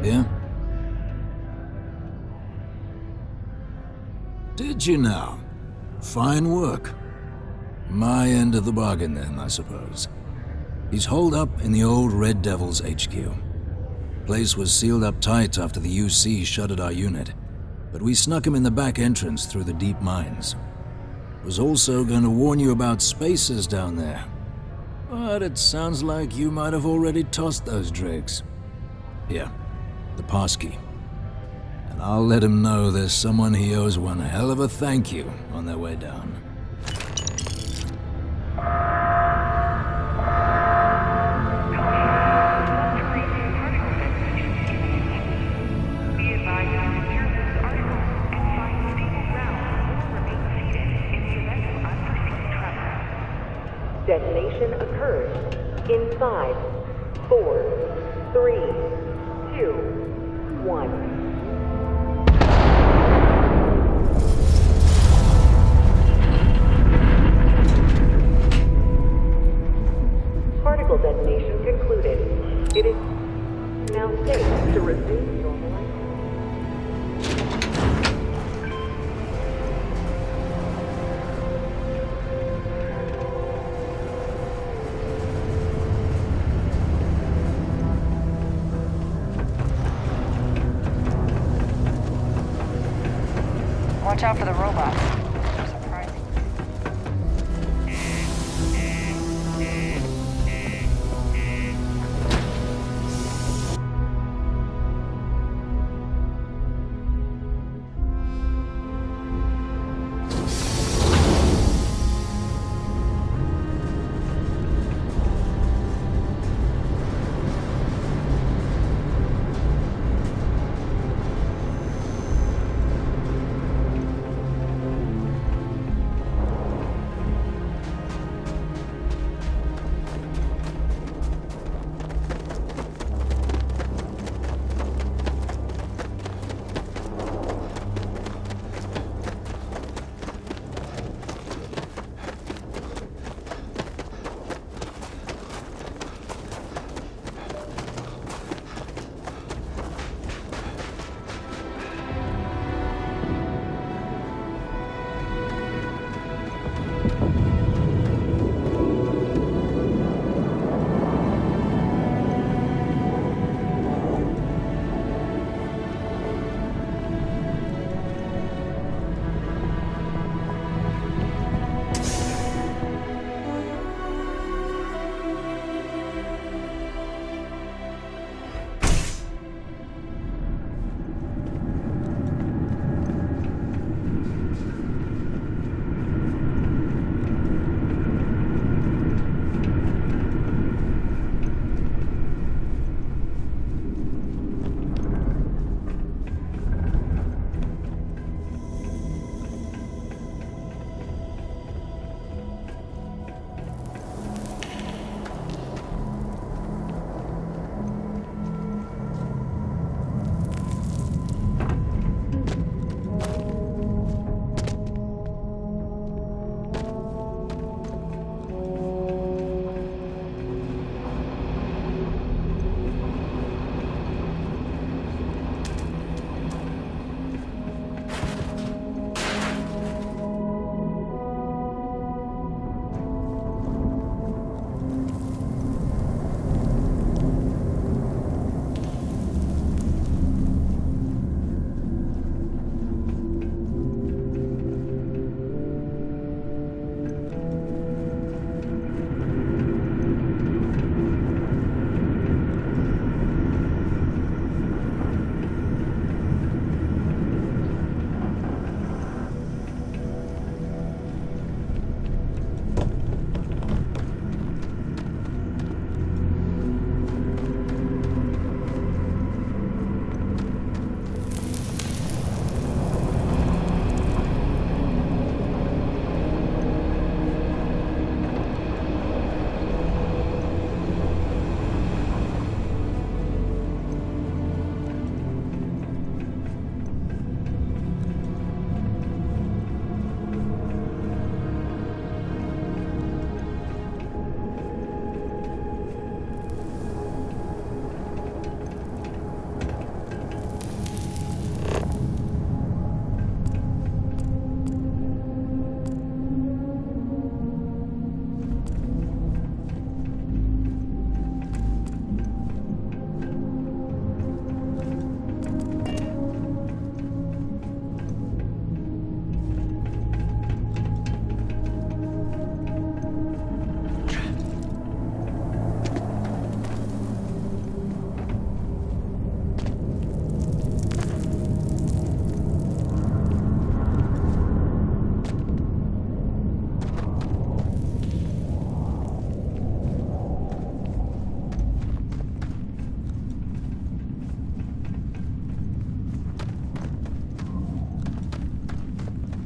Yeah? Did you now? Fine work. My end of the bargain then, I suppose. He's holed up in the old Red Devil's HQ. Place was sealed up tight after the UC shuttered our unit, but we snuck him in the back entrance through the deep mines. Was also going to warn you about spacers down there. But it sounds like you might have already tossed those dregs. Here. The passkey. And I'll let him know there's someone he owes one hell of a thank you on their way down. Detonation occurs in 5, 4, 3, 2, 1. Particle detonation concluded. It is now safe to resume normal activity. Watch out for the robots. They're surprising.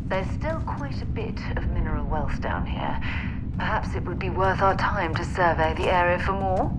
There's still quite a bit of mineral wealth down here. Perhaps it would be worth our time to survey the area for more?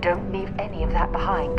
Don't leave any of that behind.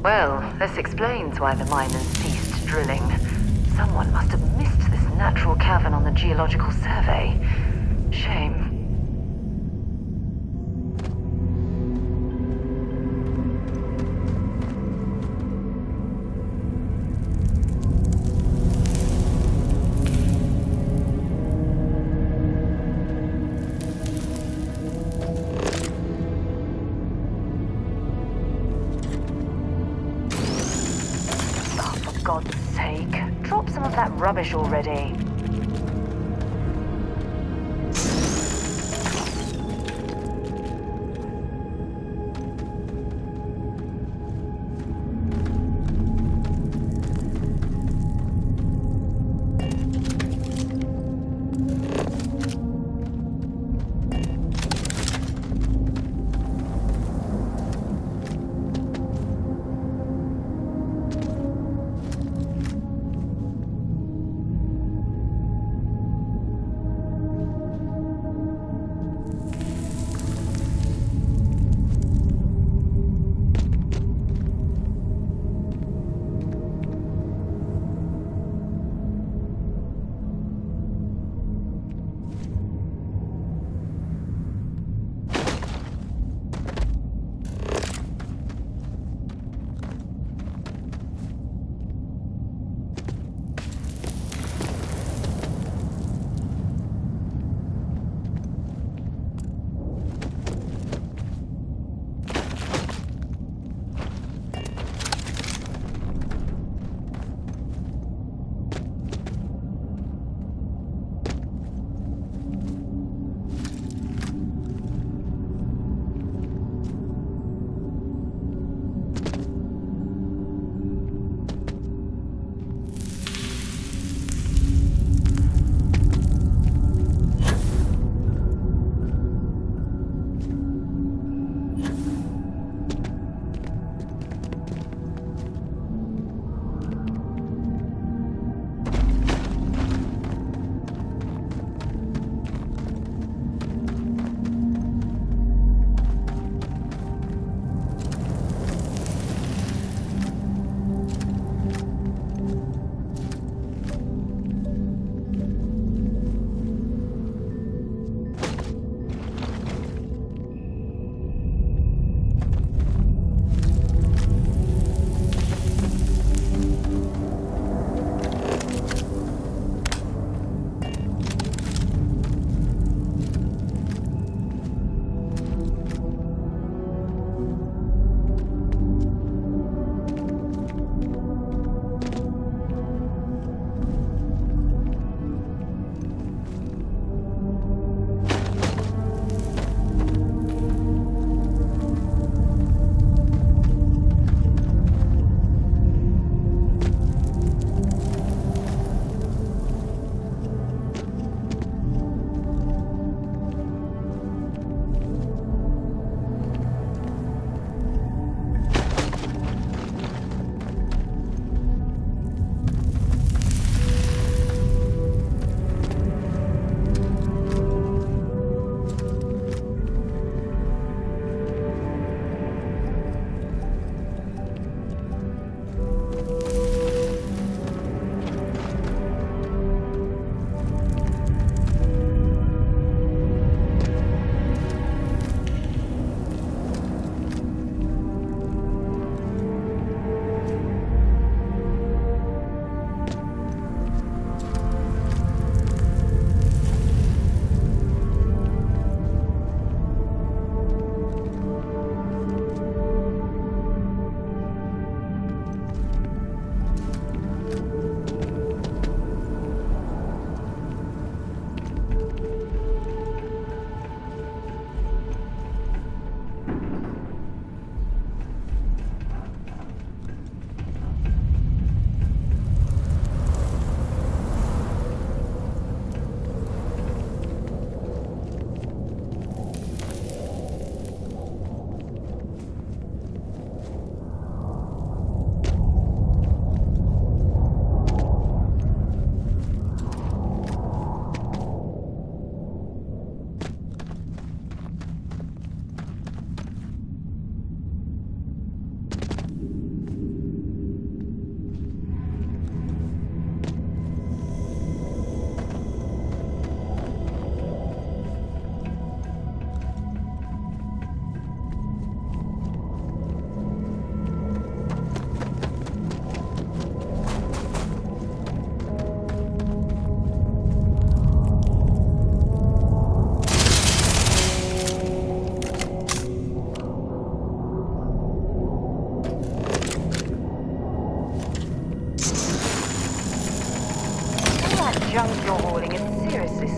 Well, this explains why the miners ceased drilling. Someone must have missed this natural cavern on the geological survey. Shame. Rubbish already.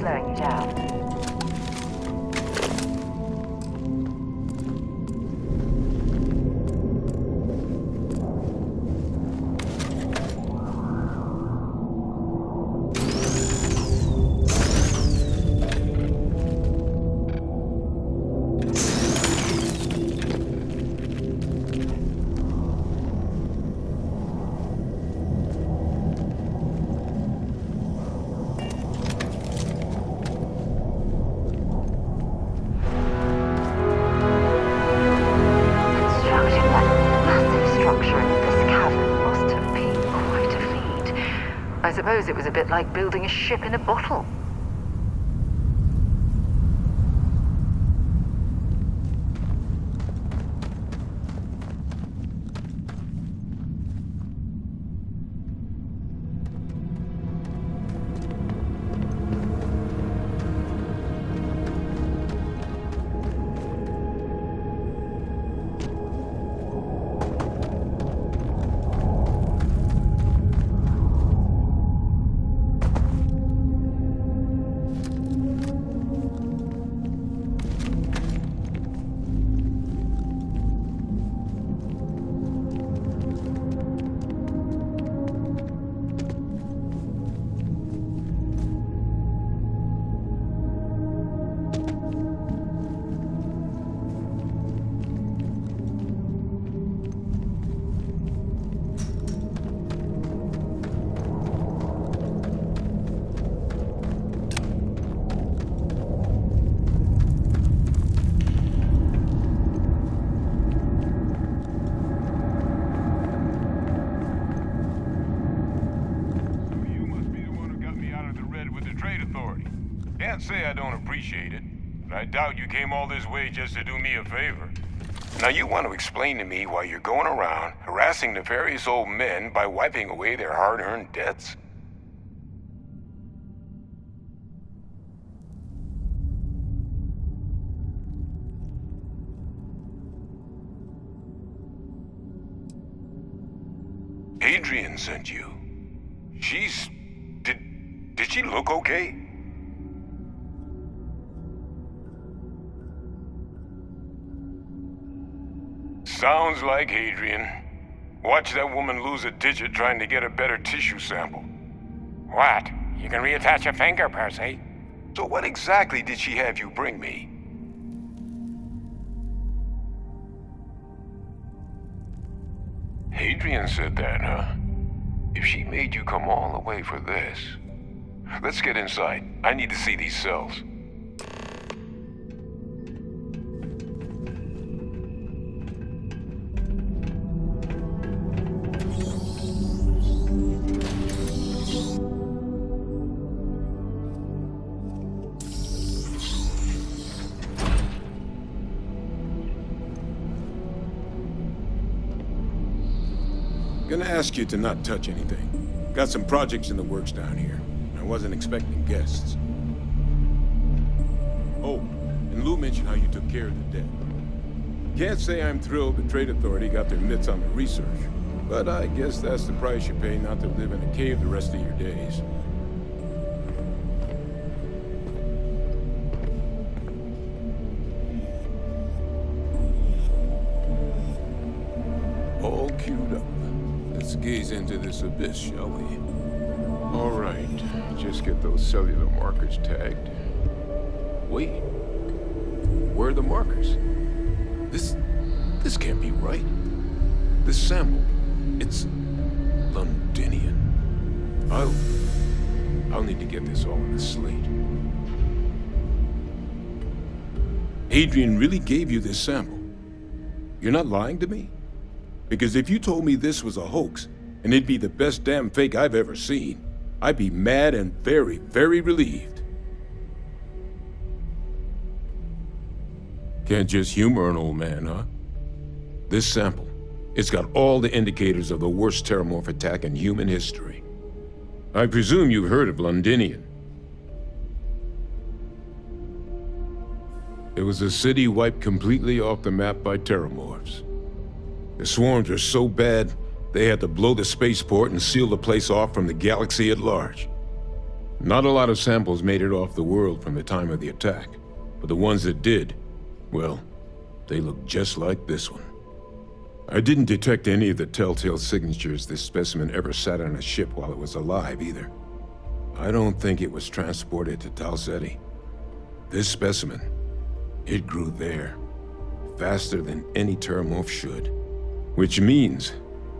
slowing you down. I suppose it was a bit like building a ship in a bottle. Can't say I don't appreciate it, but I doubt you came all this way just to do me a favor. Now you want to explain to me why you're going around harassing nefarious old men by wiping away their hard-earned debts? Adrian sent you. Did she look okay? Sounds like Adrian. Watch that woman lose a digit trying to get a better tissue sample. What? You can reattach a finger, Percy. So what exactly did she have you bring me? Adrian said that, huh? If she made you come all the way for this... Let's get inside. I need to see these cells. Gonna ask you to not touch anything. Got some projects in the works down here. I wasn't expecting guests. Oh, and Lou mentioned how you took care of the dead. Can't say I'm thrilled the Trade Authority got their mitts on the research, but I guess that's the price you pay not to live in a cave the rest of your days. All queued up. Let's gaze into this abyss, shall we? All right, just get those cellular markers tagged. Wait, where are the markers? This can't be right. This sample, it's Londinian. I'll need to get this all on a slate. Adrian really gave you this sample. You're not lying to me? Because if you told me this was a hoax, and it'd be the best damn fake I've ever seen, I'd be mad and very, very relieved. Can't just humor an old man, huh? This sample, it's got all the indicators of the worst terramorph attack in human history. I presume you've heard of Londinian. It was a city wiped completely off the map by terramorphs. The swarms were so bad, they had to blow the spaceport and seal the place off from the galaxy at large. Not a lot of samples made it off the world from the time of the attack, but the ones that did, well, they look just like this one. I didn't detect any of the telltale signatures this specimen ever sat on a ship while it was alive, either. I don't think it was transported to Tal Ceti. This specimen, it grew there, faster than any terramorph should. Which means,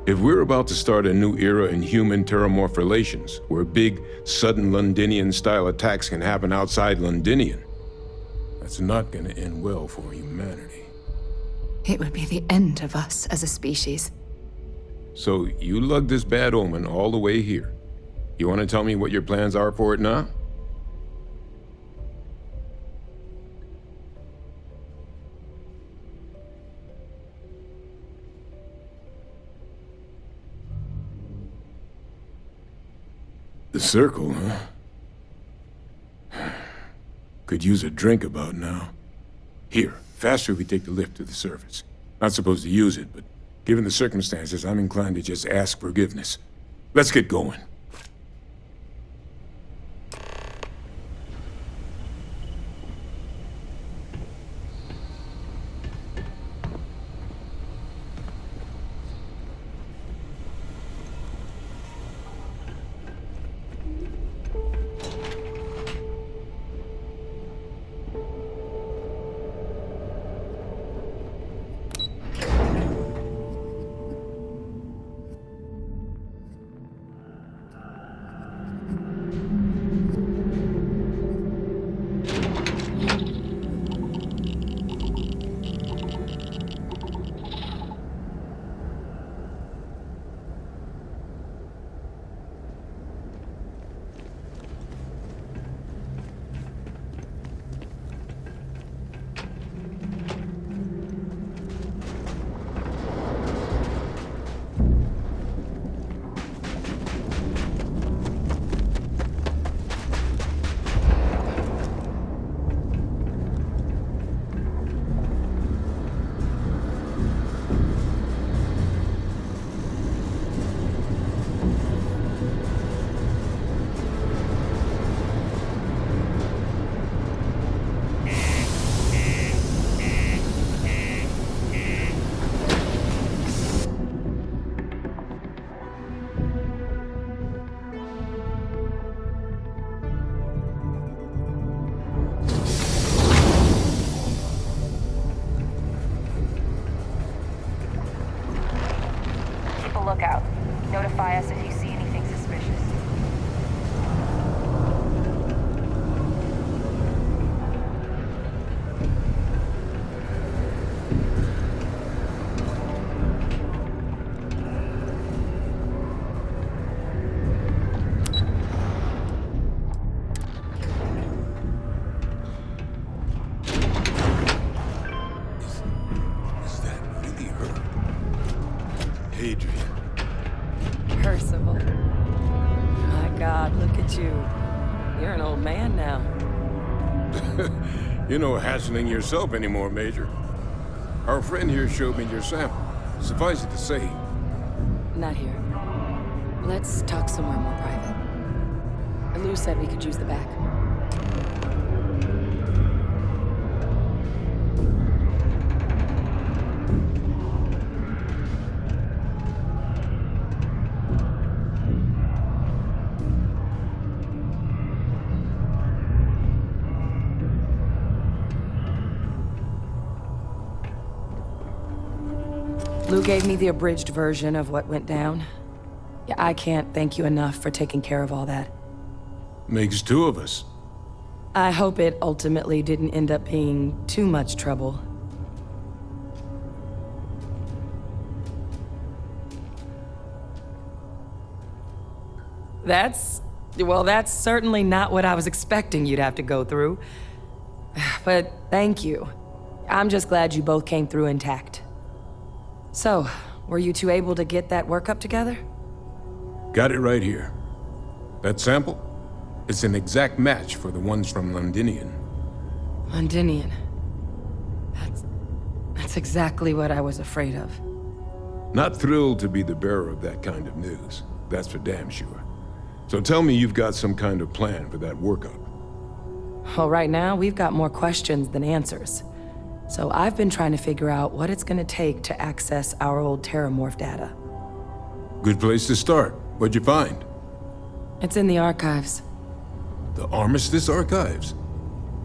if we're about to start a new era in human-terramorph relations, where big, sudden Londinian-style attacks can happen outside Londinian, that's not gonna end well for humanity. It would be the end of us as a species. So, you lugged this bad omen all the way here. You want to tell me what your plans are for it now? The circle, huh? Could use a drink about now. Here, faster we take the lift to the surface. Not supposed to use it, but given the circumstances, I'm inclined to just ask forgiveness. Let's get going. Lookout. Notify us if you see anything suspicious. Is that really her? Adrian. Percival. My God, look at you. You're an old man now. You're no hassling yourself anymore, Major. Our friend here showed me your sample. Suffice it to say... Not here. Let's talk somewhere more private. Lou said we could use the back. Lou gave me the abridged version of what went down. Yeah, I can't thank you enough for taking care of all that. Makes two of us. I hope it ultimately didn't end up being too much trouble. That's certainly not what I was expecting you'd have to go through. But thank you. I'm just glad you both came through intact. So, were you two able to get that workup together? Got it right here. That sample? It's an exact match for the ones from Londinian. Londinian. That's exactly what I was afraid of. Not thrilled to be the bearer of that kind of news. That's for damn sure. So tell me you've got some kind of plan for that workup. Well, right now, we've got more questions than answers. So I've been trying to figure out what it's gonna take to access our old Terramorph data. Good place to start. What'd you find? It's in the archives. The Armistice Archives?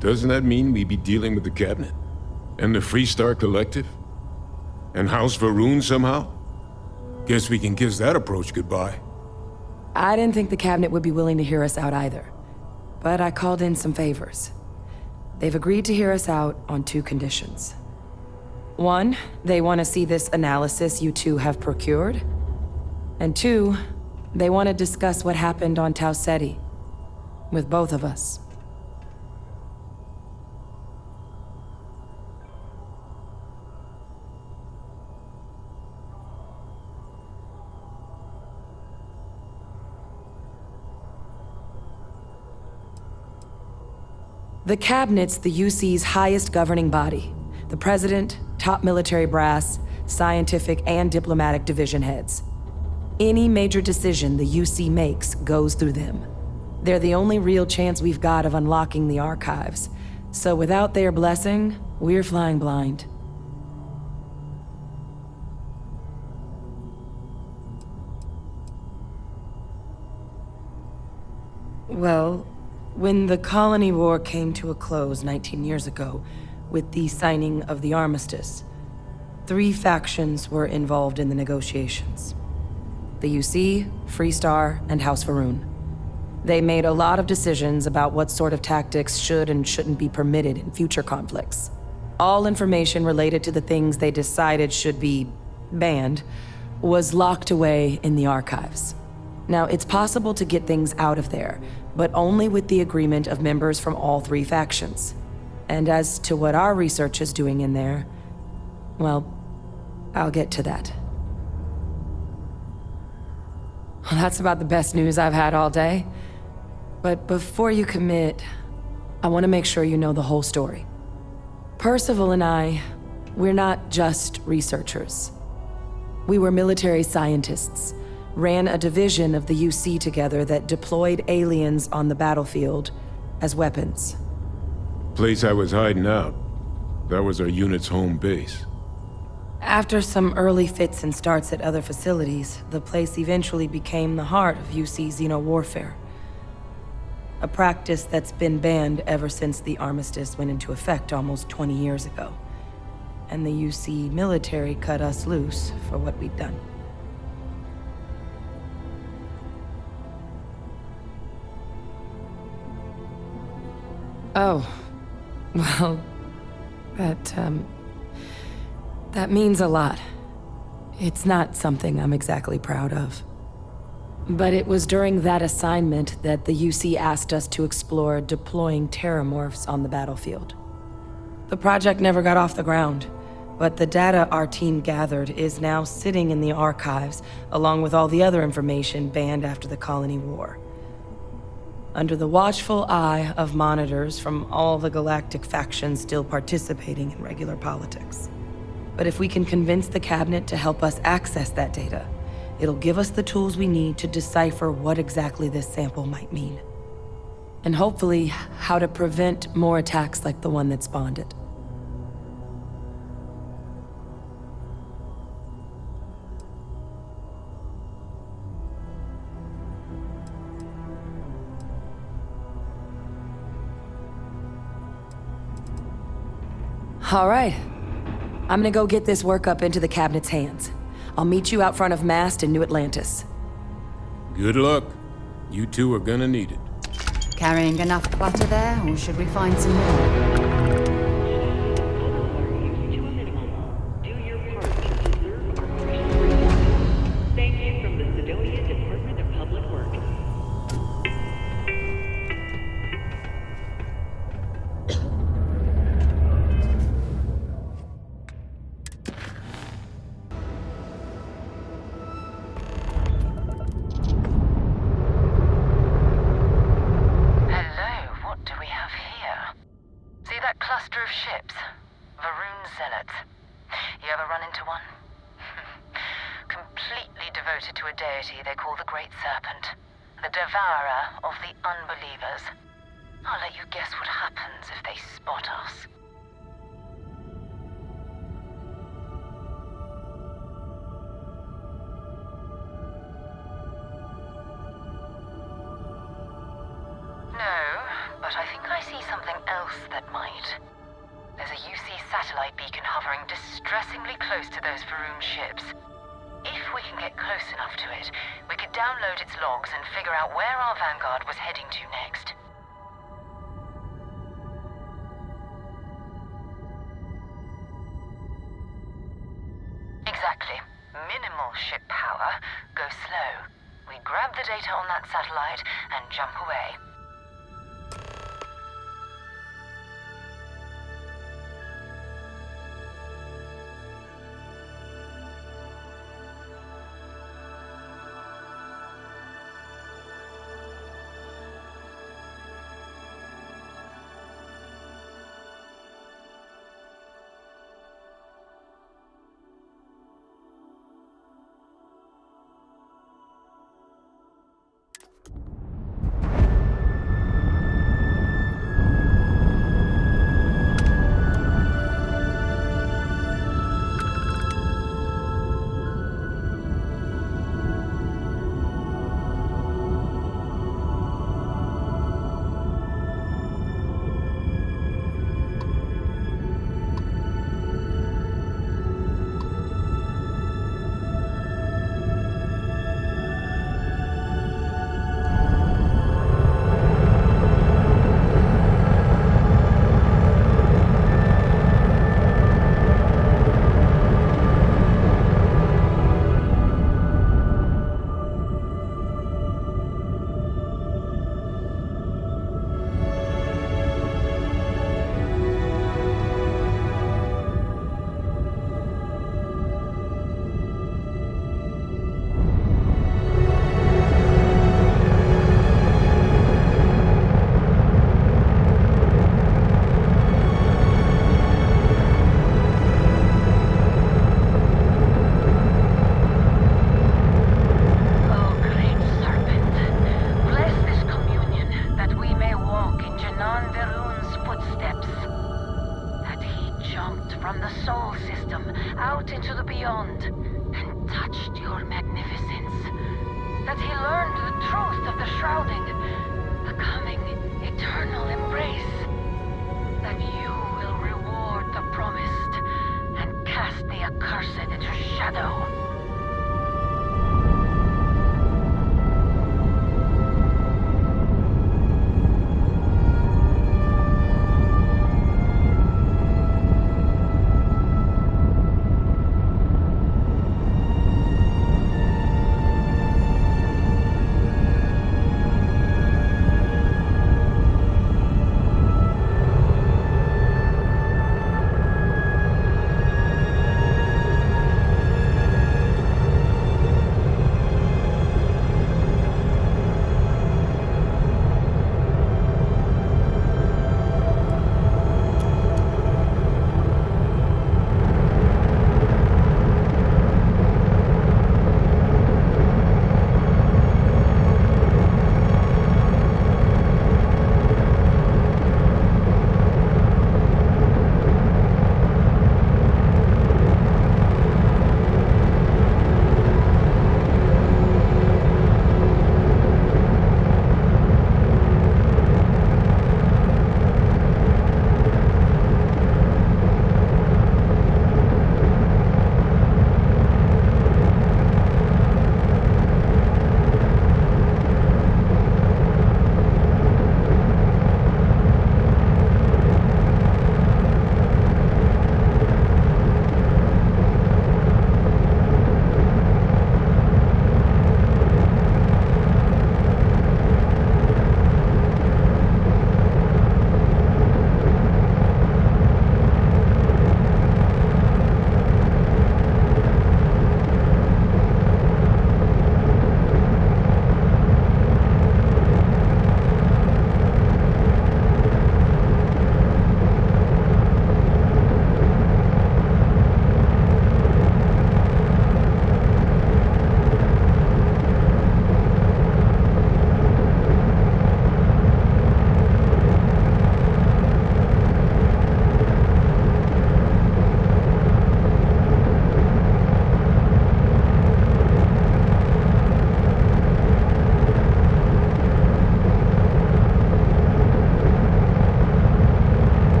Doesn't that mean we'd be dealing with the Cabinet? And the Freestar Collective? And House Varun somehow? Guess we can kiss that approach goodbye. I didn't think the Cabinet would be willing to hear us out either. But I called in some favors. They've agreed to hear us out on 2 conditions. 1, they want to see this analysis you two have procured. And 2, they want to discuss what happened on Tau Ceti. With both of us. The Cabinet's the UC's highest governing body. The President, top military brass, scientific and diplomatic division heads. Any major decision the UC makes goes through them. They're the only real chance we've got of unlocking the archives. So without their blessing, we're flying blind. Well, when the Colony War came to a close 19 years ago, with the signing of the armistice, 3 factions were involved in the negotiations. The UC, Freestar, and House Varun. They made a lot of decisions about what sort of tactics should and shouldn't be permitted in future conflicts. All information related to the things they decided should be banned was locked away in the archives. Now, it's possible to get things out of there, but only with the agreement of members from all 3 factions. And as to what our research is doing in there, well, I'll get to that. Well, that's about the best news I've had all day. But before you commit, I want to make sure you know the whole story. Percival and I, we're not just researchers. We were military scientists, ran a division of the UC together that deployed aliens on the battlefield as weapons. Place I was hiding out. That was our unit's home base. After some early fits and starts at other facilities, the place eventually became the heart of UC xeno-warfare. A practice that's been banned ever since the armistice went into effect almost 20 years ago. And the UC military cut us loose for what we'd done. Oh, well, that means a lot. It's not something I'm exactly proud of. But it was during that assignment that the UC asked us to explore deploying terramorphs on the battlefield. The project never got off the ground, but the data our team gathered is now sitting in the archives, along with all the other information banned after the Colony War. Under the watchful eye of monitors from all the Galactic factions still participating in regular politics. But if we can convince the Cabinet to help us access that data, it'll give us the tools we need to decipher what exactly this sample might mean. And hopefully, how to prevent more attacks like the one that spawned it. All right. I'm gonna go get this workup into the Cabinet's hands. I'll meet you out front of Mast in New Atlantis. Good luck. You two are gonna need it. Carrying enough clutter there, or should we find some more? Thank you from the Sidonia Department of Public Works. Devoted to a deity they call the Great Serpent. the devourer of the unbelievers. I'll let you guess what happens if they spot us. No, but I think I see something else that might. There's a UC satellite beacon hovering distressingly close to those Faroon ships. If we can get close enough to it, we could download its logs and figure out where our Vanguard was heading to next. Exactly. Minimal ship power. Go slow. We grab the data on that satellite and jump away.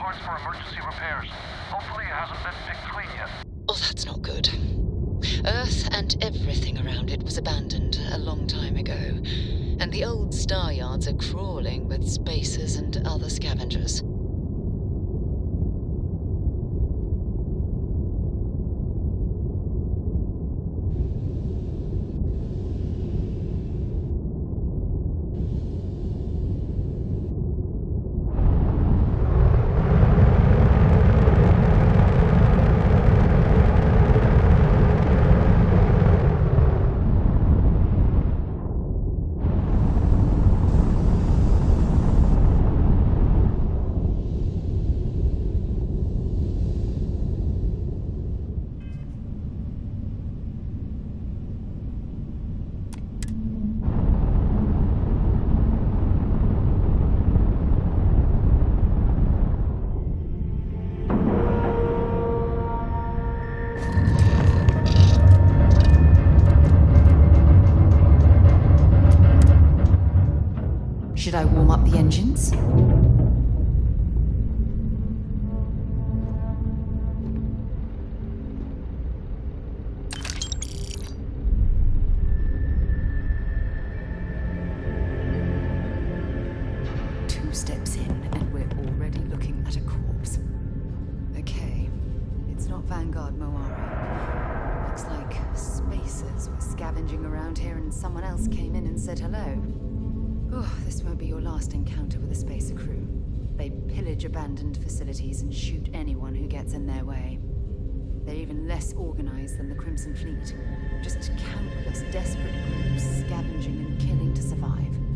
parts for emergency repairs. Hopefully it hasn't been picked clean yet. Oh, that's not good. Earth and everything around it was abandoned a long time ago, and the old star yards are crawling with spacers and other scavengers. Should I warm up the engines? Two steps in, and we're already looking at a corpse. Okay, it's not Vanguard Moari. Looks like spacers were scavenging around here and someone else came in and said hello. Oh, this won't be your last encounter with a spacer crew. They pillage abandoned facilities and shoot anyone who gets in their way. They're even less organized than the Crimson Fleet. Just countless desperate groups scavenging and killing to survive.